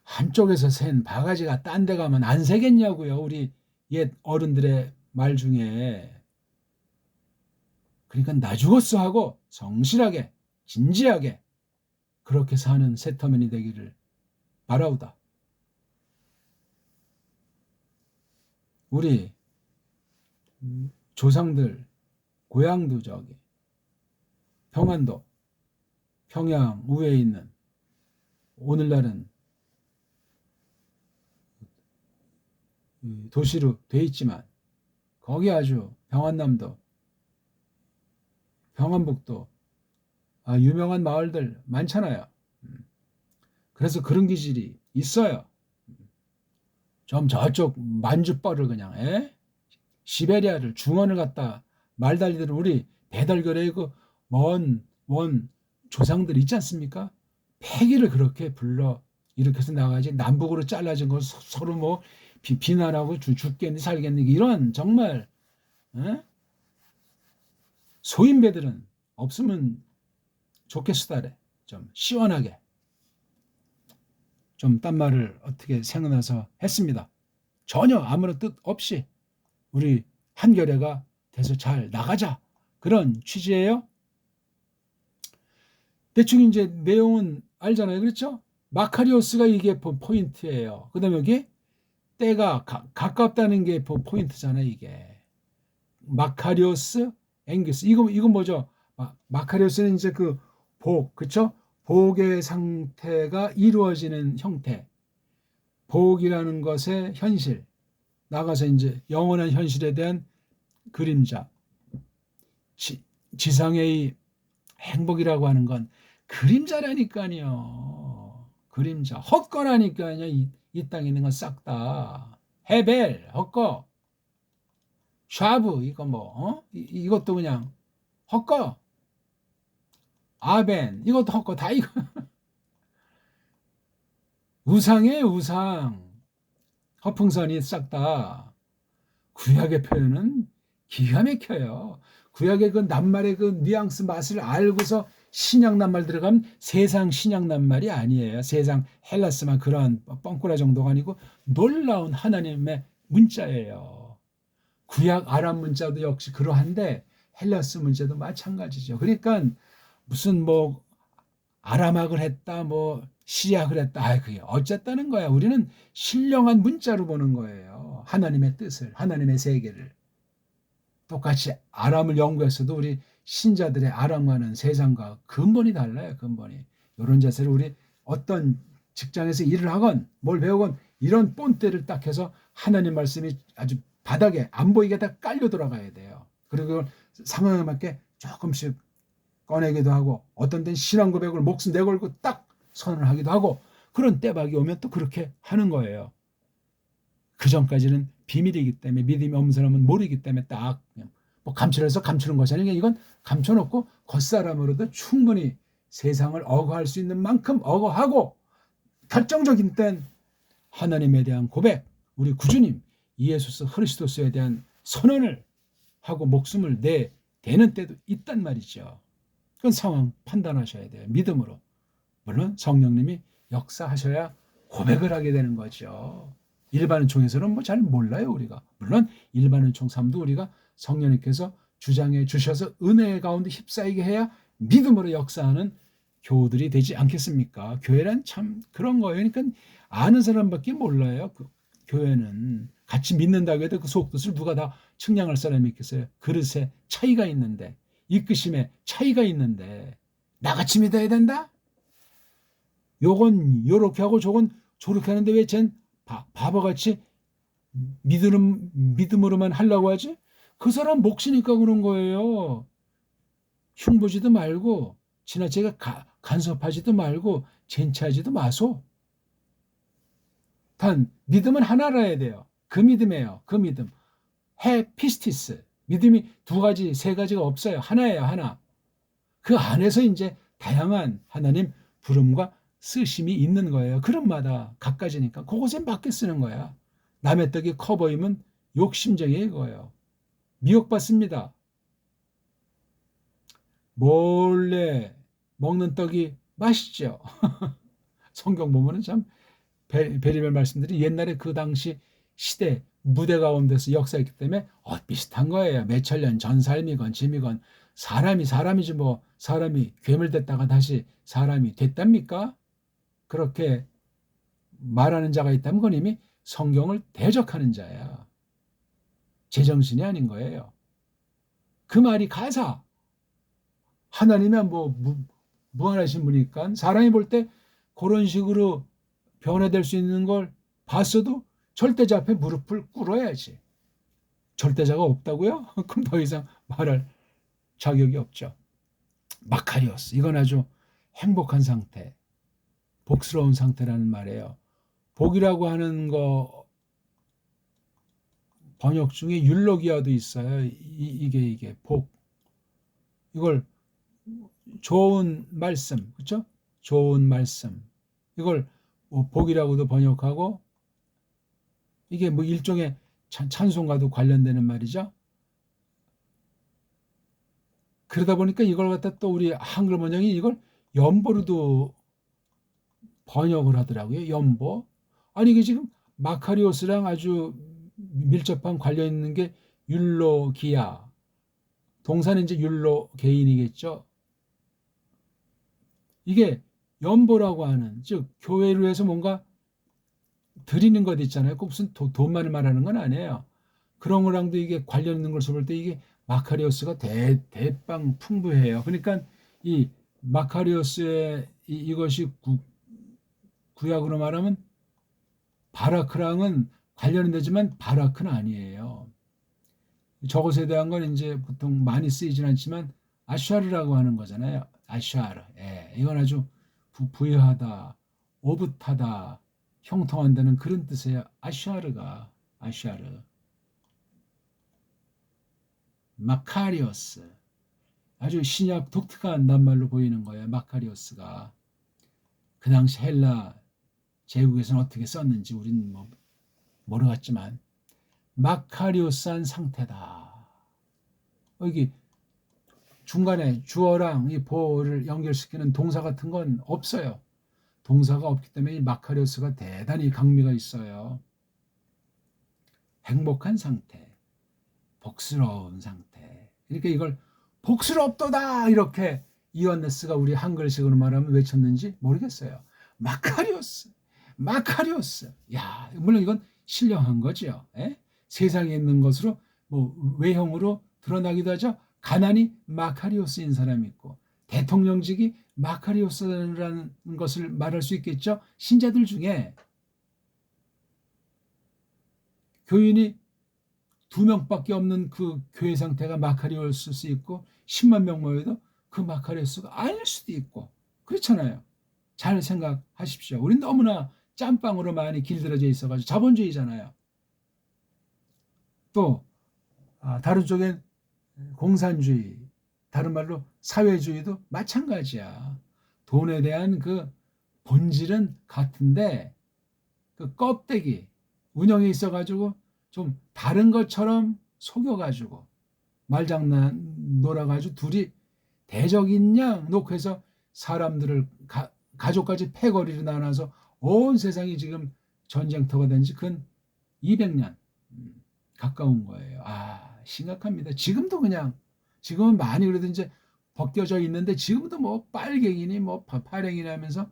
한쪽에서 센 바가지가 딴 데 가면 안 새겠냐고요. 우리 옛 어른들의 말 중에 그러니까 나 죽었어 하고 성실하게 진지하게 그렇게 사는 세터맨이 되기를 바라오다. 우리 조상들 고향도 저기 평안도 평양 우회에 있는 오늘날은 도시로 돼 있지만 거기 아주 평안남도 평안북도 유명한 마을들 많잖아요. 그래서 그런 기질이 있어요. 좀 저쪽 만주벌을 그냥 시베리아를 중원을 갖다 말달리들 우리 배달결의 그먼 조상들 있지 않습니까? 패기를 그렇게 불러 일으켜서 나가지 남북으로 잘라진 거 서로 뭐 비난하고 죽겠니 살겠니 이런 정말 소인배들은 없으면 좋겠으다래. 좀 시원하게 좀 딴 말을 어떻게 생각나서 했습니다. 전혀 아무런 뜻 없이 우리 한겨레가 돼서 잘 나가자 그런 취지예요. 대충 이제 내용은 알잖아요. 그렇죠? 마카리오스가 이게 포인트예요. 그 다음에 여기 때가 가깝다는 게 포인트잖아요. 이게 마카리오스 앵기스 이건 뭐죠? 마카리오스는 이제 그 그쵸? 복의 상태가 이루어지는 형태 복이라는 것의 현실 나가서 이제 영원한 현실에 대한 그림자 지상의 행복이라고 하는 건 그림자라니까요. 그림자 헛거라니까요. 이 땅에 있는 건 싹 다 헤벨 헛거 샤브 이거 이것도 그냥 헛거 아벤 이것도 헛거 다 이거 우상이에요. 우상 허풍선이 싹 다 구약의 표현은 기가 막혀요. 구약의 그 낱말의 그 뉘앙스 맛을 알고서 신약 낱말 들어가면 세상 신약 낱말이 아니에요. 세상 헬라스만 그런 뻥꾸라 정도가 아니고 놀라운 하나님의 문자예요. 구약 아람 문자도 역시 그러한데 헬라스 문자도 마찬가지죠. 그러니까 무슨 뭐 아람학을 했다 뭐 시약을 했다 그게 어쨌다는 거야. 우리는 신령한 문자로 보는 거예요. 하나님의 뜻을 하나님의 세계를 똑같이 아람을 연구했어도 우리 신자들의 아람과는 세상과 근본이 달라요. 근본이. 이런 자세를 우리 어떤 직장에서 일을 하건 뭘 배우건 이런 본때를 딱 해서 하나님 말씀이 아주 바닥에 안 보이게 다 깔려 들어가야 돼요. 그리고 상황에 맞게 조금씩 꺼내기도 하고 어떤 때는 신앙 고백을 목숨 내걸고 딱 선언을 하기도 하고 그런 때박이 오면 또 그렇게 하는 거예요. 그 전까지는 비밀이기 때문에 믿음이 없는 사람은 모르기 때문에 딱 뭐 감춰서 감추는 것이 아니라 이건 감춰놓고 겉사람으로도 충분히 세상을 어거할 수 있는 만큼 어거하고 결정적인 땐 하나님에 대한 고백, 우리 구주님 예수 그리스도에 대한 선언을 하고 목숨을 내대는 때도 있단 말이죠. 그건 상황 판단하셔야 돼요. 믿음으로. 물론 성령님이 역사하셔야 고백을 하게 되는 거죠. 일반은총에서는 뭐 잘 몰라요 우리가. 물론 일반은총 삶도 우리가 성령님께서 주장해 주셔서 은혜 가운데 휩싸이게 해야 믿음으로 역사하는 교우들이 되지 않겠습니까? 교회란 참 그런 거예요. 그러니까 아는 사람밖에 몰라요. 그 교회는 같이 믿는다고 해도 그 속뜻을 누가 다 측량할 사람이 있겠어요. 그릇에 차이가 있는데 이끄심에 차이가 있는데 나같이 믿어야 된다? 요건 요렇게 하고 저건 저렇게 하는데 왜 쟨 바보같이 믿음으로만 하려고 하지? 그 사람 몫이니까 그런 거예요. 흉보지도 말고 지나치게 간섭하지도 말고 젠치하지도 마소. 단 믿음은 하나라 해야 돼요. 그 믿음이에요. 그 믿음. 피스티스. 믿음이 두 가지, 세 가지가 없어요. 하나예요. 하나. 그 안에서 이제 다양한 하나님 부름과 쓰심이 있는 거예요. 그릇마다 각가지니까 그곳에 맞게 쓰는 거야. 남의 떡이 커 보이면 욕심쟁이 이거예요. 미혹받습니다. 몰래 먹는 떡이 맛있죠. 성경 보면은 참 베리벨 말씀들이 옛날에 그 당시 시대 무대 가운데서 역사했기 때문에 비슷한 거예요. 몇천 년 전 삶이건 짐이건 사람이지 뭐 사람이 괴물 됐다가 다시 사람이 됐답니까? 그렇게 말하는 자가 있다면 그건 이미 성경을 대적하는 자야. 제정신이 아닌 거예요. 그 말이 가사. 하나님이 뭐 무한하신 분이니까 사람이 볼 때 그런 식으로 변화될 수 있는 걸 봤어도 절대자 앞에 무릎을 꿇어야지. 절대자가 없다고요? 그럼 더 이상 말할 자격이 없죠. 마카리오스. 이건 아주 행복한 상태, 복스러운 상태라는 말이에요. 복이라고 하는 거 번역 중에 율로기아도 있어요. 이게 복. 이걸 좋은 말씀, 그렇죠? 좋은 말씀. 이걸 복이라고도 번역하고 이게 뭐 일종의 찬송과도 관련되는 말이죠. 그러다 보니까 이걸 갖다 또 우리 한글 번역이 이걸 연보로도 번역을 하더라고요. 연보. 아니 이게 지금 마카리오스랑 아주 밀접한 관련 있는 게 율로기아. 동사는 이제 율로 개인이겠죠. 이게 연보라고 하는, 즉 교회로 해서 뭔가 드리는 것 있잖아요. 꼭 무슨 돈만을 말하는 건 아니에요. 그런 거랑도 이게 관련 있는 것을 볼 때 이게 마카리오스가 대빵 풍부해요. 그러니까 이 마카리오스의 이것이 구약으로 말하면 바라크랑은 관련이 되지만 바라크는 아니에요. 저것에 대한 건 이제 보통 많이 쓰이진 않지만 아샤르라고 하는 거잖아요. 아샤르. 예, 이건 아주 부유하다, 오붓하다, 형통한다는 그런 뜻이에요. 아샤르가. 아샤르. 마카리오스. 아주 신약 독특한 낱말로 보이는 거예요. 마카리오스가. 그 당시 헬라 제국에서는 어떻게 썼는지 우리는 뭐 모르겠지만 마카리오스한 상태다. 여기 중간에 주어랑 이 보어를 연결시키는 동사 같은 건 없어요. 동사가 없기 때문에 이 마카리오스가 대단히 강미가 있어요. 행복한 상태, 복스러운 상태. 그러니까 이걸 복스럽도다 이렇게 이완네스가 우리 한글식으로 말하면 외쳤는지 모르겠어요. 마카리오스, 마카리오스. 야, 물론 이건 신령한 거죠. 에? 세상에 있는 것으로 뭐 외형으로 드러나기도 하죠. 가난이 마카리오스인 사람이 있고 대통령직이 마카리오스라는 것을 말할 수 있겠죠. 신자들 중에 교인이 2명밖에 없는 그 교회 상태가 마카리오스일 수 있고 10만 명 모여도 그 마카리오스가 아닐 수도 있고 그렇잖아요. 잘 생각하십시오. 우린 너무나 짬빵으로 많이 길들여져 있어가지고 자본주의잖아요. 또 다른 쪽엔 공산주의, 다른 말로 사회주의도 마찬가지야. 돈에 대한 그 본질은 같은데 그 껍데기 운영에 있어가지고 좀 다른 것처럼 속여가지고 말장난 놀아가지고 둘이 대적인 양 놓고 해서 사람들을 가족까지 패거리로 나눠서 온 세상이 지금 전쟁터가 된 지 근 200년 가까운 거예요. 심각합니다. 지금도 그냥 지금은 많이 그래도 이제 벗겨져 있는데 지금도 뭐 빨갱이니 뭐 파랭이니 하면서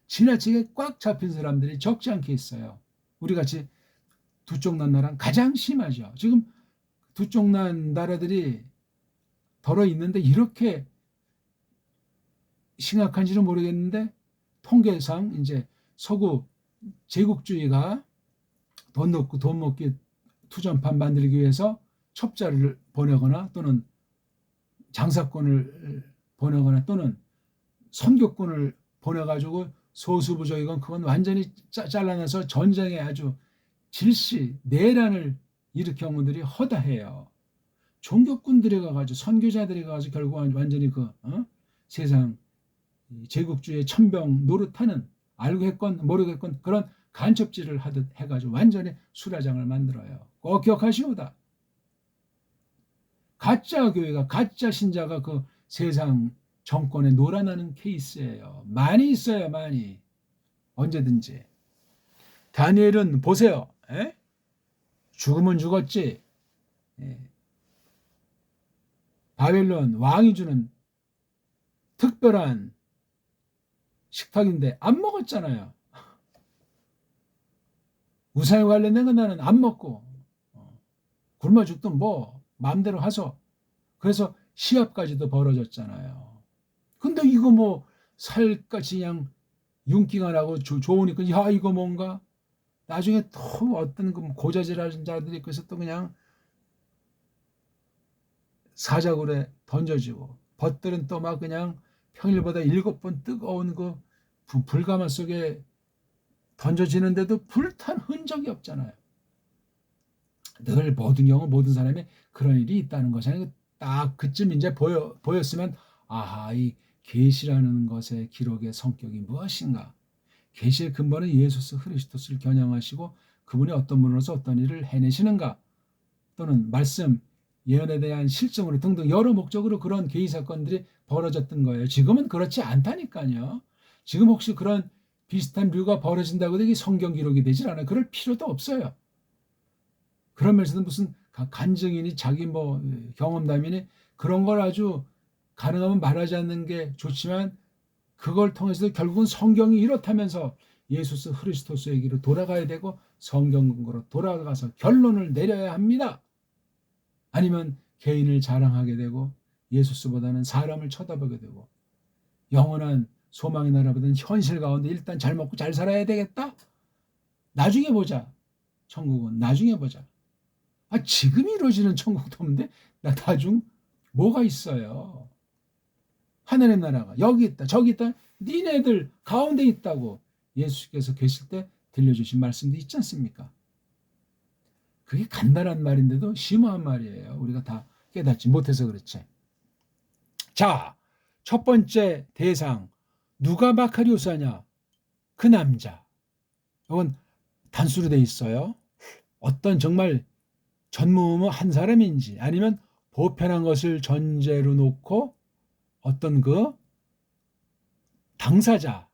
지나치게 꽉 잡힌 사람들이 적지 않게 있어요. 우리 같이 두 쪽 난 나라는 가장 심하죠. 지금 두 쪽 난 나라들이 덜어 있는데 이렇게 심각한지는 모르겠는데 통계상 이제 서구 제국주의가 돈 먹기 투전판 만들기 위해서 첩자를 보내거나 또는 장사꾼을 보내거나 또는 선교꾼을 보내가지고 소수부족이건 그건 완전히 잘라내서 전쟁에 아주 질시 내란을 일으킨 경우들이 허다해요. 종교꾼들이 가가지고 선교자들이 가가지고 결국 완전히 세상 제국주의 천병 노릇하는 알고 했건 모르고 했건 그런 간첩질을 하듯 해가지고 완전히 수라장을 만들어요. 꼭 기억하시오다. 가짜 교회가 가짜 신자가 그 세상 정권에 놀아나는 케이스예요. 많이 있어요. 많이. 언제든지. 다니엘은 보세요. 죽으면 죽었지. 예. 바벨론 왕이 주는 특별한 식탁인데 안 먹었잖아요. 우상에 관련된 건 나는 안 먹고 굶어 죽든 뭐 마음대로 하소. 그래서 시합까지도 벌어졌잖아요. 근데 이거 뭐 살갗이 그냥 윤기가 나고 좋으니까 야 이거 뭔가 나중에 또 어떤 그 고자질하는 자들이 있어서 또 그냥 사자굴에 던져지고 벗들은 또 막 그냥 평일보다 7번 뜨거운 그 불가마 속에 던져지는데도 불탄 흔적이 없잖아요. 늘 모든 경우 모든 사람이 그런 일이 있다는 것이 딱 그쯤 이제 보였으면 아하 이 계시라는 것의 기록의 성격이 무엇인가. 계시의 근본은 예수 그리스도를 겨냥하시고 그분이 어떤 분으로서 어떤 일을 해내시는가 또는 말씀 예언에 대한 실증으로 등등 여러 목적으로 그런 계시 사건들이 벌어졌던 거예요. 지금은 그렇지 않다니까요. 지금 혹시 그런 비슷한 류가 벌어진다고 해도 이게 성경 기록이 되질 않아요. 그럴 필요도 없어요. 그러면서도 무슨 간증이니 자기 뭐 경험담이니 그런 걸 아주 가능하면 말하지 않는 게 좋지만 그걸 통해서 결국은 성경이 이렇다면서 예수 그리스도에게로 돌아가야 되고 성경 근거로 돌아가서 결론을 내려야 합니다. 아니면 개인을 자랑하게 되고 예수보다는 사람을 쳐다보게 되고 영원한 소망의 나라보다는 현실 가운데 일단 잘 먹고 잘 살아야 되겠다. 나중에 보자. 천국은 나중에 보자. 지금 이루어지는 천국도 없는데 나중 뭐가 있어요. 하늘의 나라가 여기 있다 저기 있다 니네들 가운데 있다고 예수께서 계실 때 들려주신 말씀도 있지 않습니까? 그게 간단한 말인데도 심오한 말이에요. 우리가 다 깨닫지 못해서 그렇지. 자, 첫 번째 대상 누가 마카리오스냐? 그 남자. 이건 단수로 돼 있어요. 어떤 정말 전무후무 한 사람인지 아니면 보편한 것을 전제로 놓고 어떤 그 당사자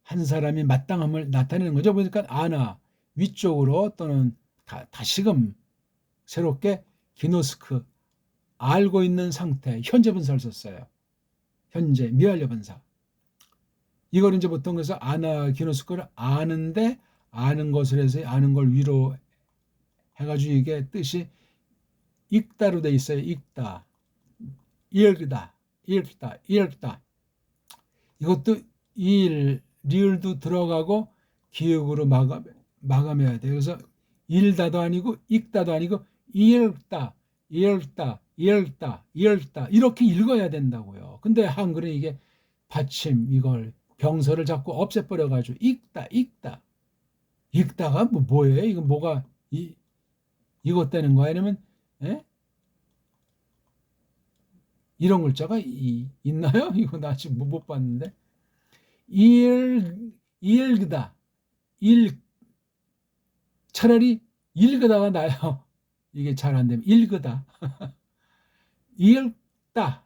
한 사람이 마땅함을 나타내는 거죠. 보니까 아나 위쪽으로 또는 다시금 새롭게 기노스크 알고 있는 상태 현재 분사를 썼어요. 현재 미완료 분사. 이걸 이제 보통 그래서 아나 기노스크를 아는데 아는 것을 해서 아는 걸 위로 해가지고 이게 뜻이 읽다로 돼 있어요. 읽다, 읽다, 읽다, 읽다. 이것도 리을도 들어가고 기역으로 마감해야 돼요. 그래서 읽다도 아니고 읽다도 아니고 읽다, 읽다, 읽다, 읽다 이렇게 읽어야 된다고요. 근데 한글은 이게 받침 이걸 병설을 자꾸 없애버려가지고 읽다, 읽다, 읽다가 뭐예요? 이거 뭐가 이것 되는 거야? 아니면 이런 글자가 있나요? 이거 나 지금 못 봤는데. 읽다. 차라리 읽다가 나요. 이게 잘 안 되면 읽다. 읽다.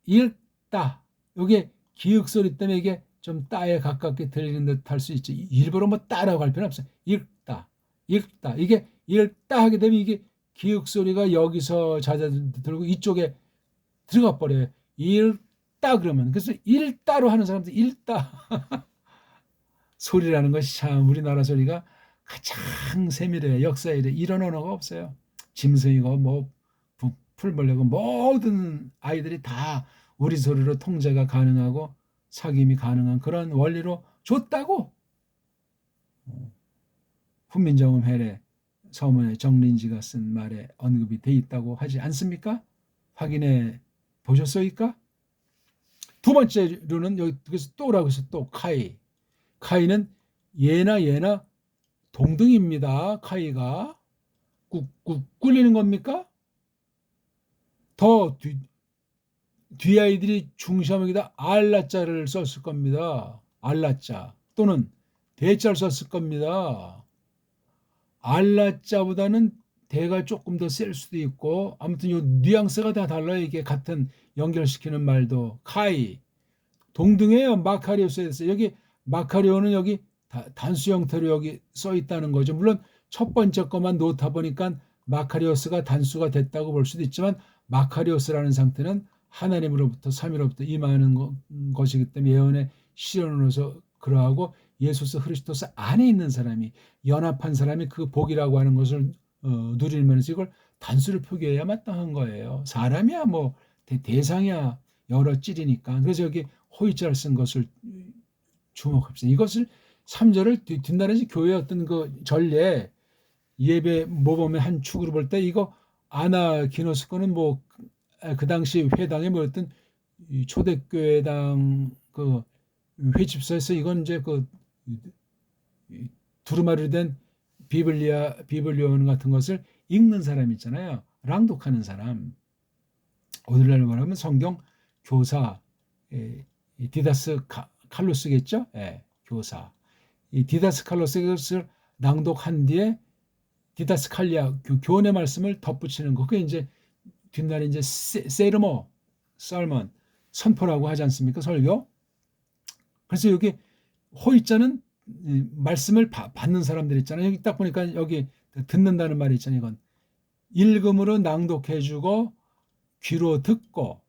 읽다. 이게 기역 소리 때문에 이게 좀 따에 가깝게 들리는 듯 할 수 있지. 일부러 뭐 따라고 할 필요는 없어요. 읽다. 읽다. 이게 읽다 하게 되면 이게 기역 소리가 여기서 잦아들고 이쪽에 들어가 버려요. 읽다 그러면. 그래서 읽다로 하는 사람들 읽다. 소리라는 것이 참 우리나라 소리가 가장 세밀해요. 역사에 이런 언어가 없어요. 짐승이고 뭐 풀벌레고 모든 아이들이 다 우리 소리로 통제가 가능하고 사귐이 가능한 그런 원리로 줬다고 훈민정음 해례 서문에 정린지가 쓴 말에 언급이 돼 있다고 하지 않습니까? 확인해 보셨소이까? 두 번째로는 여기서 또라고 해서 또 카이는 얘나 동등입니다. 카이가 꾹꾹 꿀리는 겁니까? 더 뒤 아이들이 중시하기다 알라자를 썼을 겁니다. 알라자 또는 대자를 썼을 겁니다. 알라자보다는 대가 조금 더 셀 수도 있고 아무튼 이 뉘앙스가 다 달라요. 이게 같은 연결시키는 말도 카이 동등해요. 마카리오스에서 여기 마카리오는 여기 단수 형태로 여기 써 있다는 거죠. 물론 첫 번째 것만 놓다 보니까 마카리오스가 단수가 됐다고 볼 수도 있지만 마카리오스라는 상태는 하나님으로부터 삼위로부터 임하는 것이기 때문에 예언의 실현으로서 그러하고 예수스 그리스도스 안에 있는 사람이 연합한 사람이 그 복이라고 하는 것을 누리면서 이걸 단수를 표기해야 마땅한 거예요. 사람이야 뭐 대상이야 여러 찔이니까. 그래서 여기 호의자를 쓴 것을 주목합시다. 이것을 3절을 뒷날에 교회의 어떤 그 전례 예배 모범의 한 축으로 볼 때 이거 아나기노스 거는 뭐 그 당시 회당의 뭐 어떤 초대교회당 그 회집사에서 이건 이제 그 두루마리로 된 비블리온 같은 것을 읽는 사람 있잖아요. 랑독하는 사람. 오늘날 말하면 성경 교사 디다스 칼로스겠죠? 예, 교사. 이 디다스 칼로스를 낭독한 뒤에 디다스칼리아 교훈의 말씀을 덧붙이는 거. 그게 이제 뒷날에 이제 세르모 설먼 선포라고 하지 않습니까? 설교. 그래서 여기 호의자는 말씀을 받는 사람들 있잖아요. 여기 딱 보니까 여기 듣는다는 말이 있잖아요. 이건 읽음으로 낭독해주고 귀로 듣고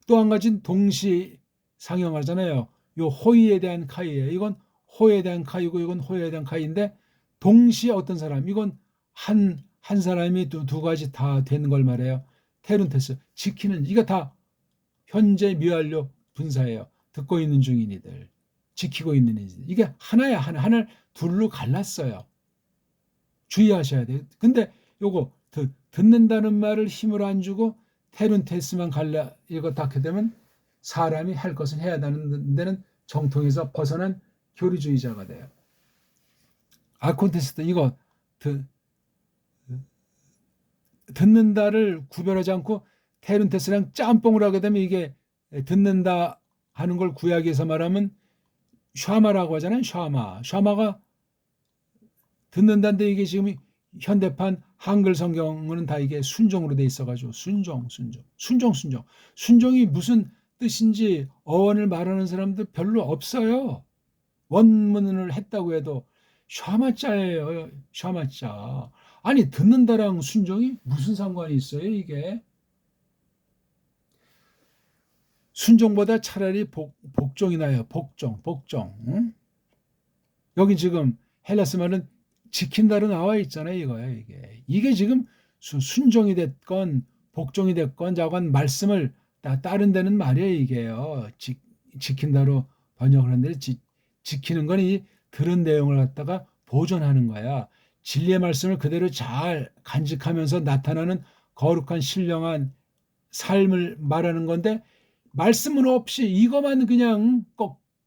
또 한 가지는 동시 상용하잖아요. 요 호의에 대한 카이예요. 이건 호에 대한 카이고 이건 호에 대한 카이인데 동시에 어떤 사람 이건 한 사람이 두 가지 다 되는 걸 말해요. 테룬테스 지키는 이거 다 현재 미완료 분사예요. 듣고 있는 중인 이들 지키고 있는 이들 이게 하나야 하나를 둘로 갈랐어요. 주의하셔야 돼요. 근데 요거 듣는다는 말을 힘을 안 주고 테룬테스만 갈라 이거 닿게 되면 사람이 할 것을 해야 하는 데는 정통에서 벗어난 교리주의자가 돼요. 아콘테스도 이거 듣는다를 구별하지 않고 테룬테스랑 짬뽕을 하게 되면 이게 듣는다 하는 걸 구약에서 말하면 샤마라고 하잖아요. 샤마가 듣는다인데 이게 지금 현대판 한글 성경은 다 이게 순종으로 돼 있어가지고 순종이 무슨 뜻인지 어원을 말하는 사람들 별로 없어요. 원문을 했다고 해도 샤마자예요. 샤마자. 아니 듣는다랑 순종이 무슨 상관이 있어요 이게. 순종보다 차라리 복종이 나요. 복종. 응? 여기 지금 헬라스 말은 지킨다로 나와 있잖아요. 이거예요. 이게 지금 순종이 됐건 복종이 됐건 자관 말씀을 따른다는 말이에요. 이게요. 지킨다로 번역을 하는데 지키는 건 이 들은 내용을 갖다가 보존하는 거야. 진리의 말씀을 그대로 잘 간직하면서 나타나는 거룩한 신령한 삶을 말하는 건데 말씀은 없이 이것만 그냥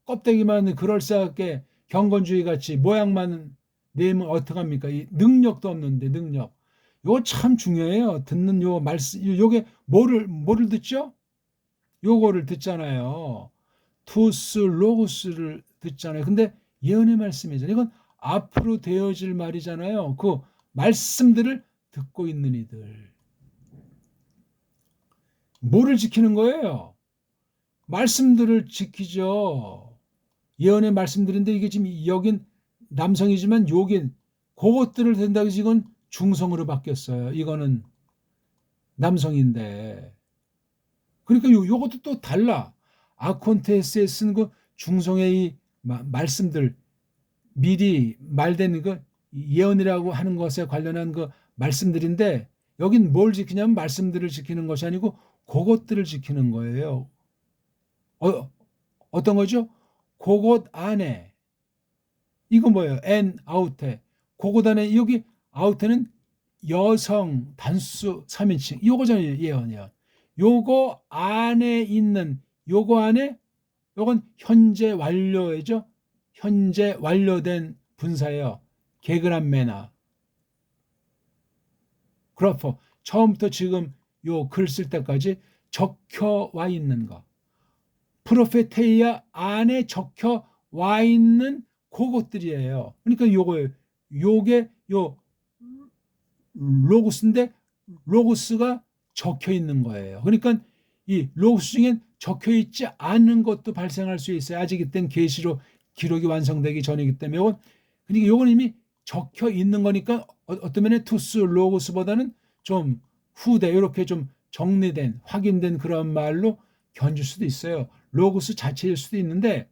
껍데기만 그럴싸하게 경건주의 같이 모양만 내면 어떡합니까? 이 능력도 없는데 능력. 이거 참 중요해요. 듣는 요 말씀 요게 뭐를 듣죠? 요거를 듣잖아요. 투스 로고스를 듣잖아요. 근데 예언의 말씀이잖아요. 이건 앞으로 되어질 말이잖아요. 그 말씀들을 듣고 있는 이들. 뭐를 지키는 거예요? 말씀들을 지키죠. 예언의 말씀들인데 이게 지금 여긴 남성이지만 여긴 그것들을 된다고 해서 이건 중성으로 바뀌었어요. 이거는 남성인데. 그러니까 요것도 또 달라. 아콘테스에 쓴 그 중성의 이 말씀들 미리 말된 그 예언이라고 하는 것에 관련한 그 말씀들인데 여긴 뭘 지키냐면 말씀들을 지키는 것이 아니고 그것들을 지키는 거예요. 어떤 거죠? 그것 안에 이거 뭐예요? 엔 아우테 그것 안에 여기 아우테는 여성 단수 3인칭 요거잖아요. 예언 요거 안에 있는 요거 안에 요건 현재 완료죠. 현재 완료된 분사예요. 게그란메나 그래퍼 처음부터 지금 요 글 쓸 때까지 적혀 와 있는 거. 프로페테이아 안에 적혀 와 있는 그것들이에요. 그러니까 요게 요 로고스인데 로고스가 적혀 있는 거예요. 그러니까 이 로고스 중엔 적혀 있지 않은 것도 발생할 수 있어요. 아직 이땐 계시로 기록이 완성되기 전이기 때문에 그러니까 요건 이미 적혀 있는 거니까 어떤 면에 투스 로고스보다는 좀 후대 이렇게 좀 정리된 확인된 그런 말로 견줄 수도 있어요. 로고스 자체일 수도 있는데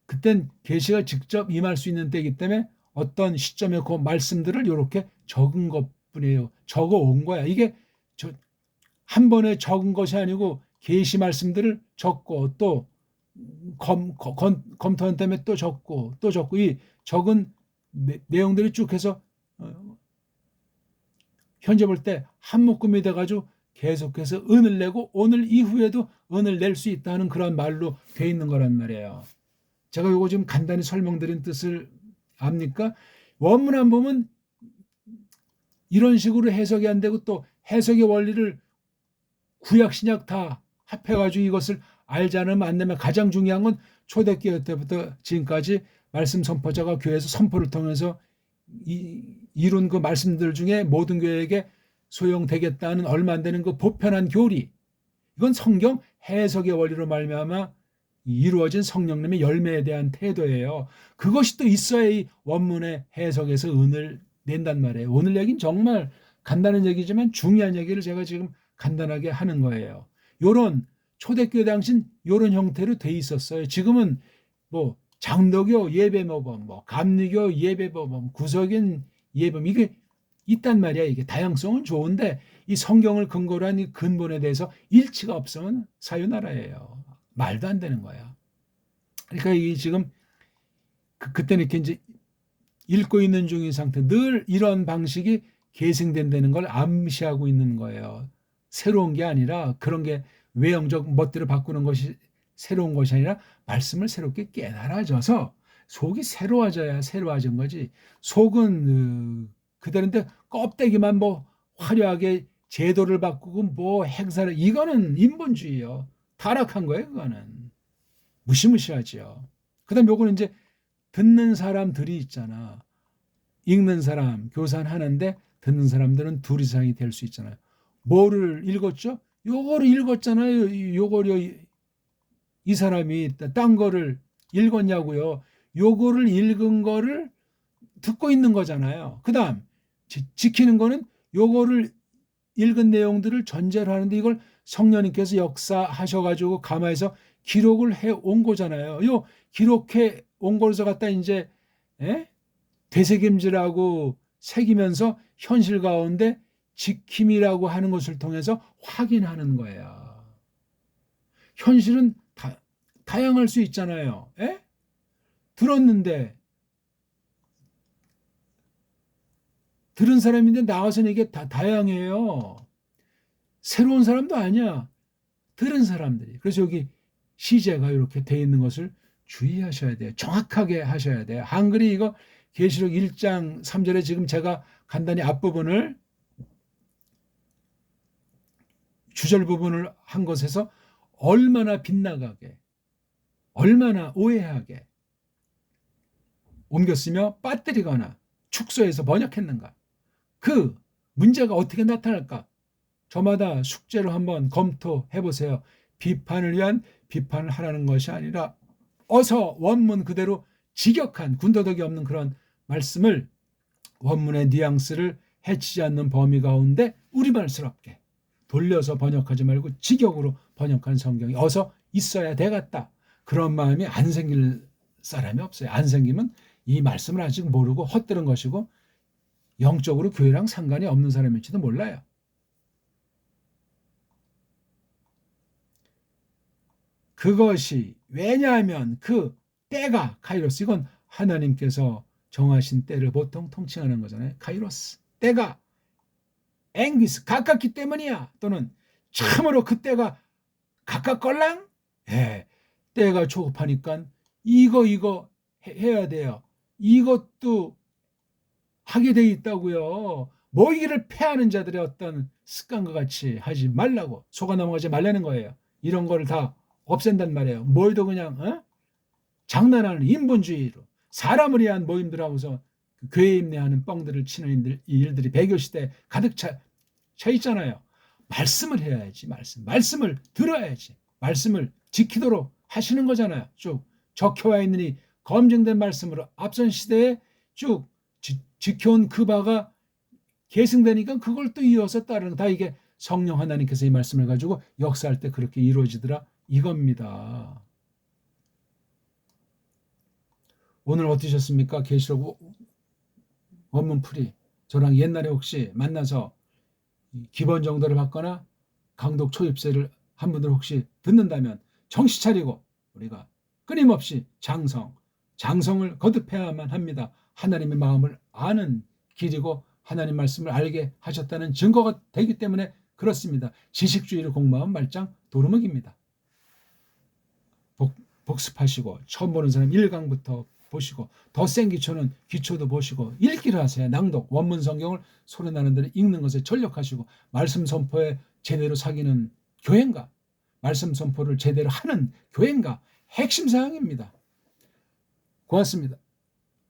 그땐 계시가 직접 임할 수 있는 때이기 때문에 어떤 시점에 그 말씀들을 이렇게 적은 것뿐이에요. 적어 온 거야. 이게 한 번에 적은 것이 아니고 계시 말씀들을 적고 또 검토한 다음에 또 적고 또 적고 이 적은 내용들이 쭉 해서 현재 볼 때 한 묶음이 돼가지고 계속해서 은을 내고 오늘 이후에도 은을 낼 수 있다는 그런 말로 돼 있는 거란 말이에요. 제가 요거 지금 간단히 설명드린 뜻을 압니까? 원문 안 보면 이런 식으로 해석이 안 되고 또 해석의 원리를 구약 신약 다 합해가지고 이것을 알지 않으면 안 되면 가장 중요한 건 초대교회 때부터 지금까지 말씀 선포자가 교회에서 선포를 통해서 이룬 그 말씀들 중에 모든 교회에게 소용되겠다는 얼마 안 되는 그 보편한 교리, 이건 성경 해석의 원리로 말미암아 이루어진 성령님의 열매에 대한 태도예요. 그것이 또 있어야 이 원문의 해석에서 은을 낸단 말이에요. 오늘 얘기는 정말 간단한 얘기지만 중요한 얘기를 제가 지금 간단하게 하는 거예요. 요런 초대교회 당신 요런 형태로 돼 있었어요. 지금은 뭐 장로교 예배모범, 뭐 감리교 예배모범, 구석인 예배모범 이게 있단 말이야. 이게 다양성은 좋은데 이 성경을 근거로 한 이 근본에 대해서 일치가 없으면 사유나라예요. 말도 안 되는 거야. 그러니까 이게 지금 그때는 이렇게 이제 읽고 있는 중인 상태, 늘 이런 방식이 계승된다는 걸 암시하고 있는 거예요. 새로운 게 아니라 그런 게 외형적 멋대로 바꾸는 것이 새로운 것이 아니라 말씀을 새롭게 깨달아져서 속이 새로워진 거지. 속은 그대로인데 껍데기만 뭐 화려하게 제도를 바꾸고 뭐 행사를, 이거는 인본주의예요. 타락한 거예요. 그거는 무시무시하지요. 그다음 요거는 이제 듣는 사람들이 있잖아. 읽는 사람 교산 하는데 듣는 사람들은 둘 이상이 될 수 있잖아요. 뭐를 읽었죠? 요거를 읽었잖아요. 요거를 이 사람이 딴 거를 읽었냐고요. 요거를 읽은 거를 듣고 있는 거잖아요. 그다음 지키는 거는 요거를 읽은 내용들을 전제로 하는데 이걸 성령님께서 역사하셔가지고 감화해서 기록을 해 온 거잖아요. 요 기록해 온 거에서 갖다 이제 되새김질하고 새기면서 현실 가운데 지킴이라고 하는 것을 통해서 확인하는 거예요. 현실은 다양할 수 있잖아요. 들었는데 들은 사람인데 나와서는 이게 다 다양해요. 새로운 사람도 아니야. 들은 사람들이. 그래서 여기 시제가 이렇게 돼 있는 것을 주의하셔야 돼요. 정확하게 하셔야 돼요. 한글이 이거 계시록 1장 3절에 지금 제가 간단히 앞부분을 주절 부분을 한 것에서 얼마나 빗나가게, 얼마나 오해하게 옮겼으며 빠뜨리거나 축소해서 번역했는가. 그 문제가 어떻게 나타날까? 저마다 숙제로 한번 검토해 보세요. 비판을 위한 비판을 하라는 것이 아니라 어서 원문 그대로 직역한 군더더기 없는 그런 말씀을 원문의 뉘앙스를 해치지 않는 범위 가운데 우리말스럽게 돌려서 번역하지 말고 직역으로 번역한 성경이 어서 있어야 되겠다. 그런 마음이 안 생길 사람이 없어요. 안 생기면 이 말씀을 아직 모르고 헛들은 것이고 영적으로 교회랑 상관이 없는 사람일지도 몰라요. 그것이 왜냐하면 그 때가 카이로스, 이건 하나님께서 정하신 때를 보통 통칭하는 거잖아요. 카이로스, 때가 앵기스 가깝기 때문이야. 또는 참으로 그 때가 가깝걸랑? 때가 조급하니까 이거 해야 돼요. 이것도 하게 돼 있다고요. 모이기를 패하는 자들의 어떤 습관과 같이 하지 말라고, 속아 넘어가지 말라는 거예요. 이런 거를 다 없앤단 말이에요. 모이도 그냥 장난하는 인본주의로 사람을 위한 모임들 하고서 교회 임내하는 뻥들을 치는 일들이 배교시대에 가득 차 있잖아요. 말씀을 해야지. 말씀을 들어야지. 말씀을 지키도록 하시는 거잖아요. 쭉 적혀와 있는 이 검증된 말씀으로 앞선 시대에 쭉 지켜온 그 바가 계승되니까 그걸 또 이어서 따르는 다 이게 성령 하나님께서 이 말씀을 가지고 역사할 때 그렇게 이루어지더라 이겁니다. 오늘 어떠셨습니까? 계시록 원문풀이 저랑 옛날에 혹시 만나서 기본 정도를 받거나 강독 초입세를 한 분들 혹시 듣는다면 정신 차리고 우리가 끊임없이 장성을 거듭해야만 합니다. 하나님의 마음을 아는 길이고 하나님 말씀을 알게 하셨다는 증거가 되기 때문에 그렇습니다. 지식주의를 공부하면 말짱 도루묵입니다. 복습하시고 처음 보는 사람 1강부터 보시고 더 센 기초는 기초도 보시고 읽기를 하세요. 낭독 원문 성경을 소리나는 대로 읽는 것에 전력하시고 말씀 선포에 제대로 사귀는 교회인가 말씀 선포를 제대로 하는 교회인가 핵심 사항입니다. 고맙습니다.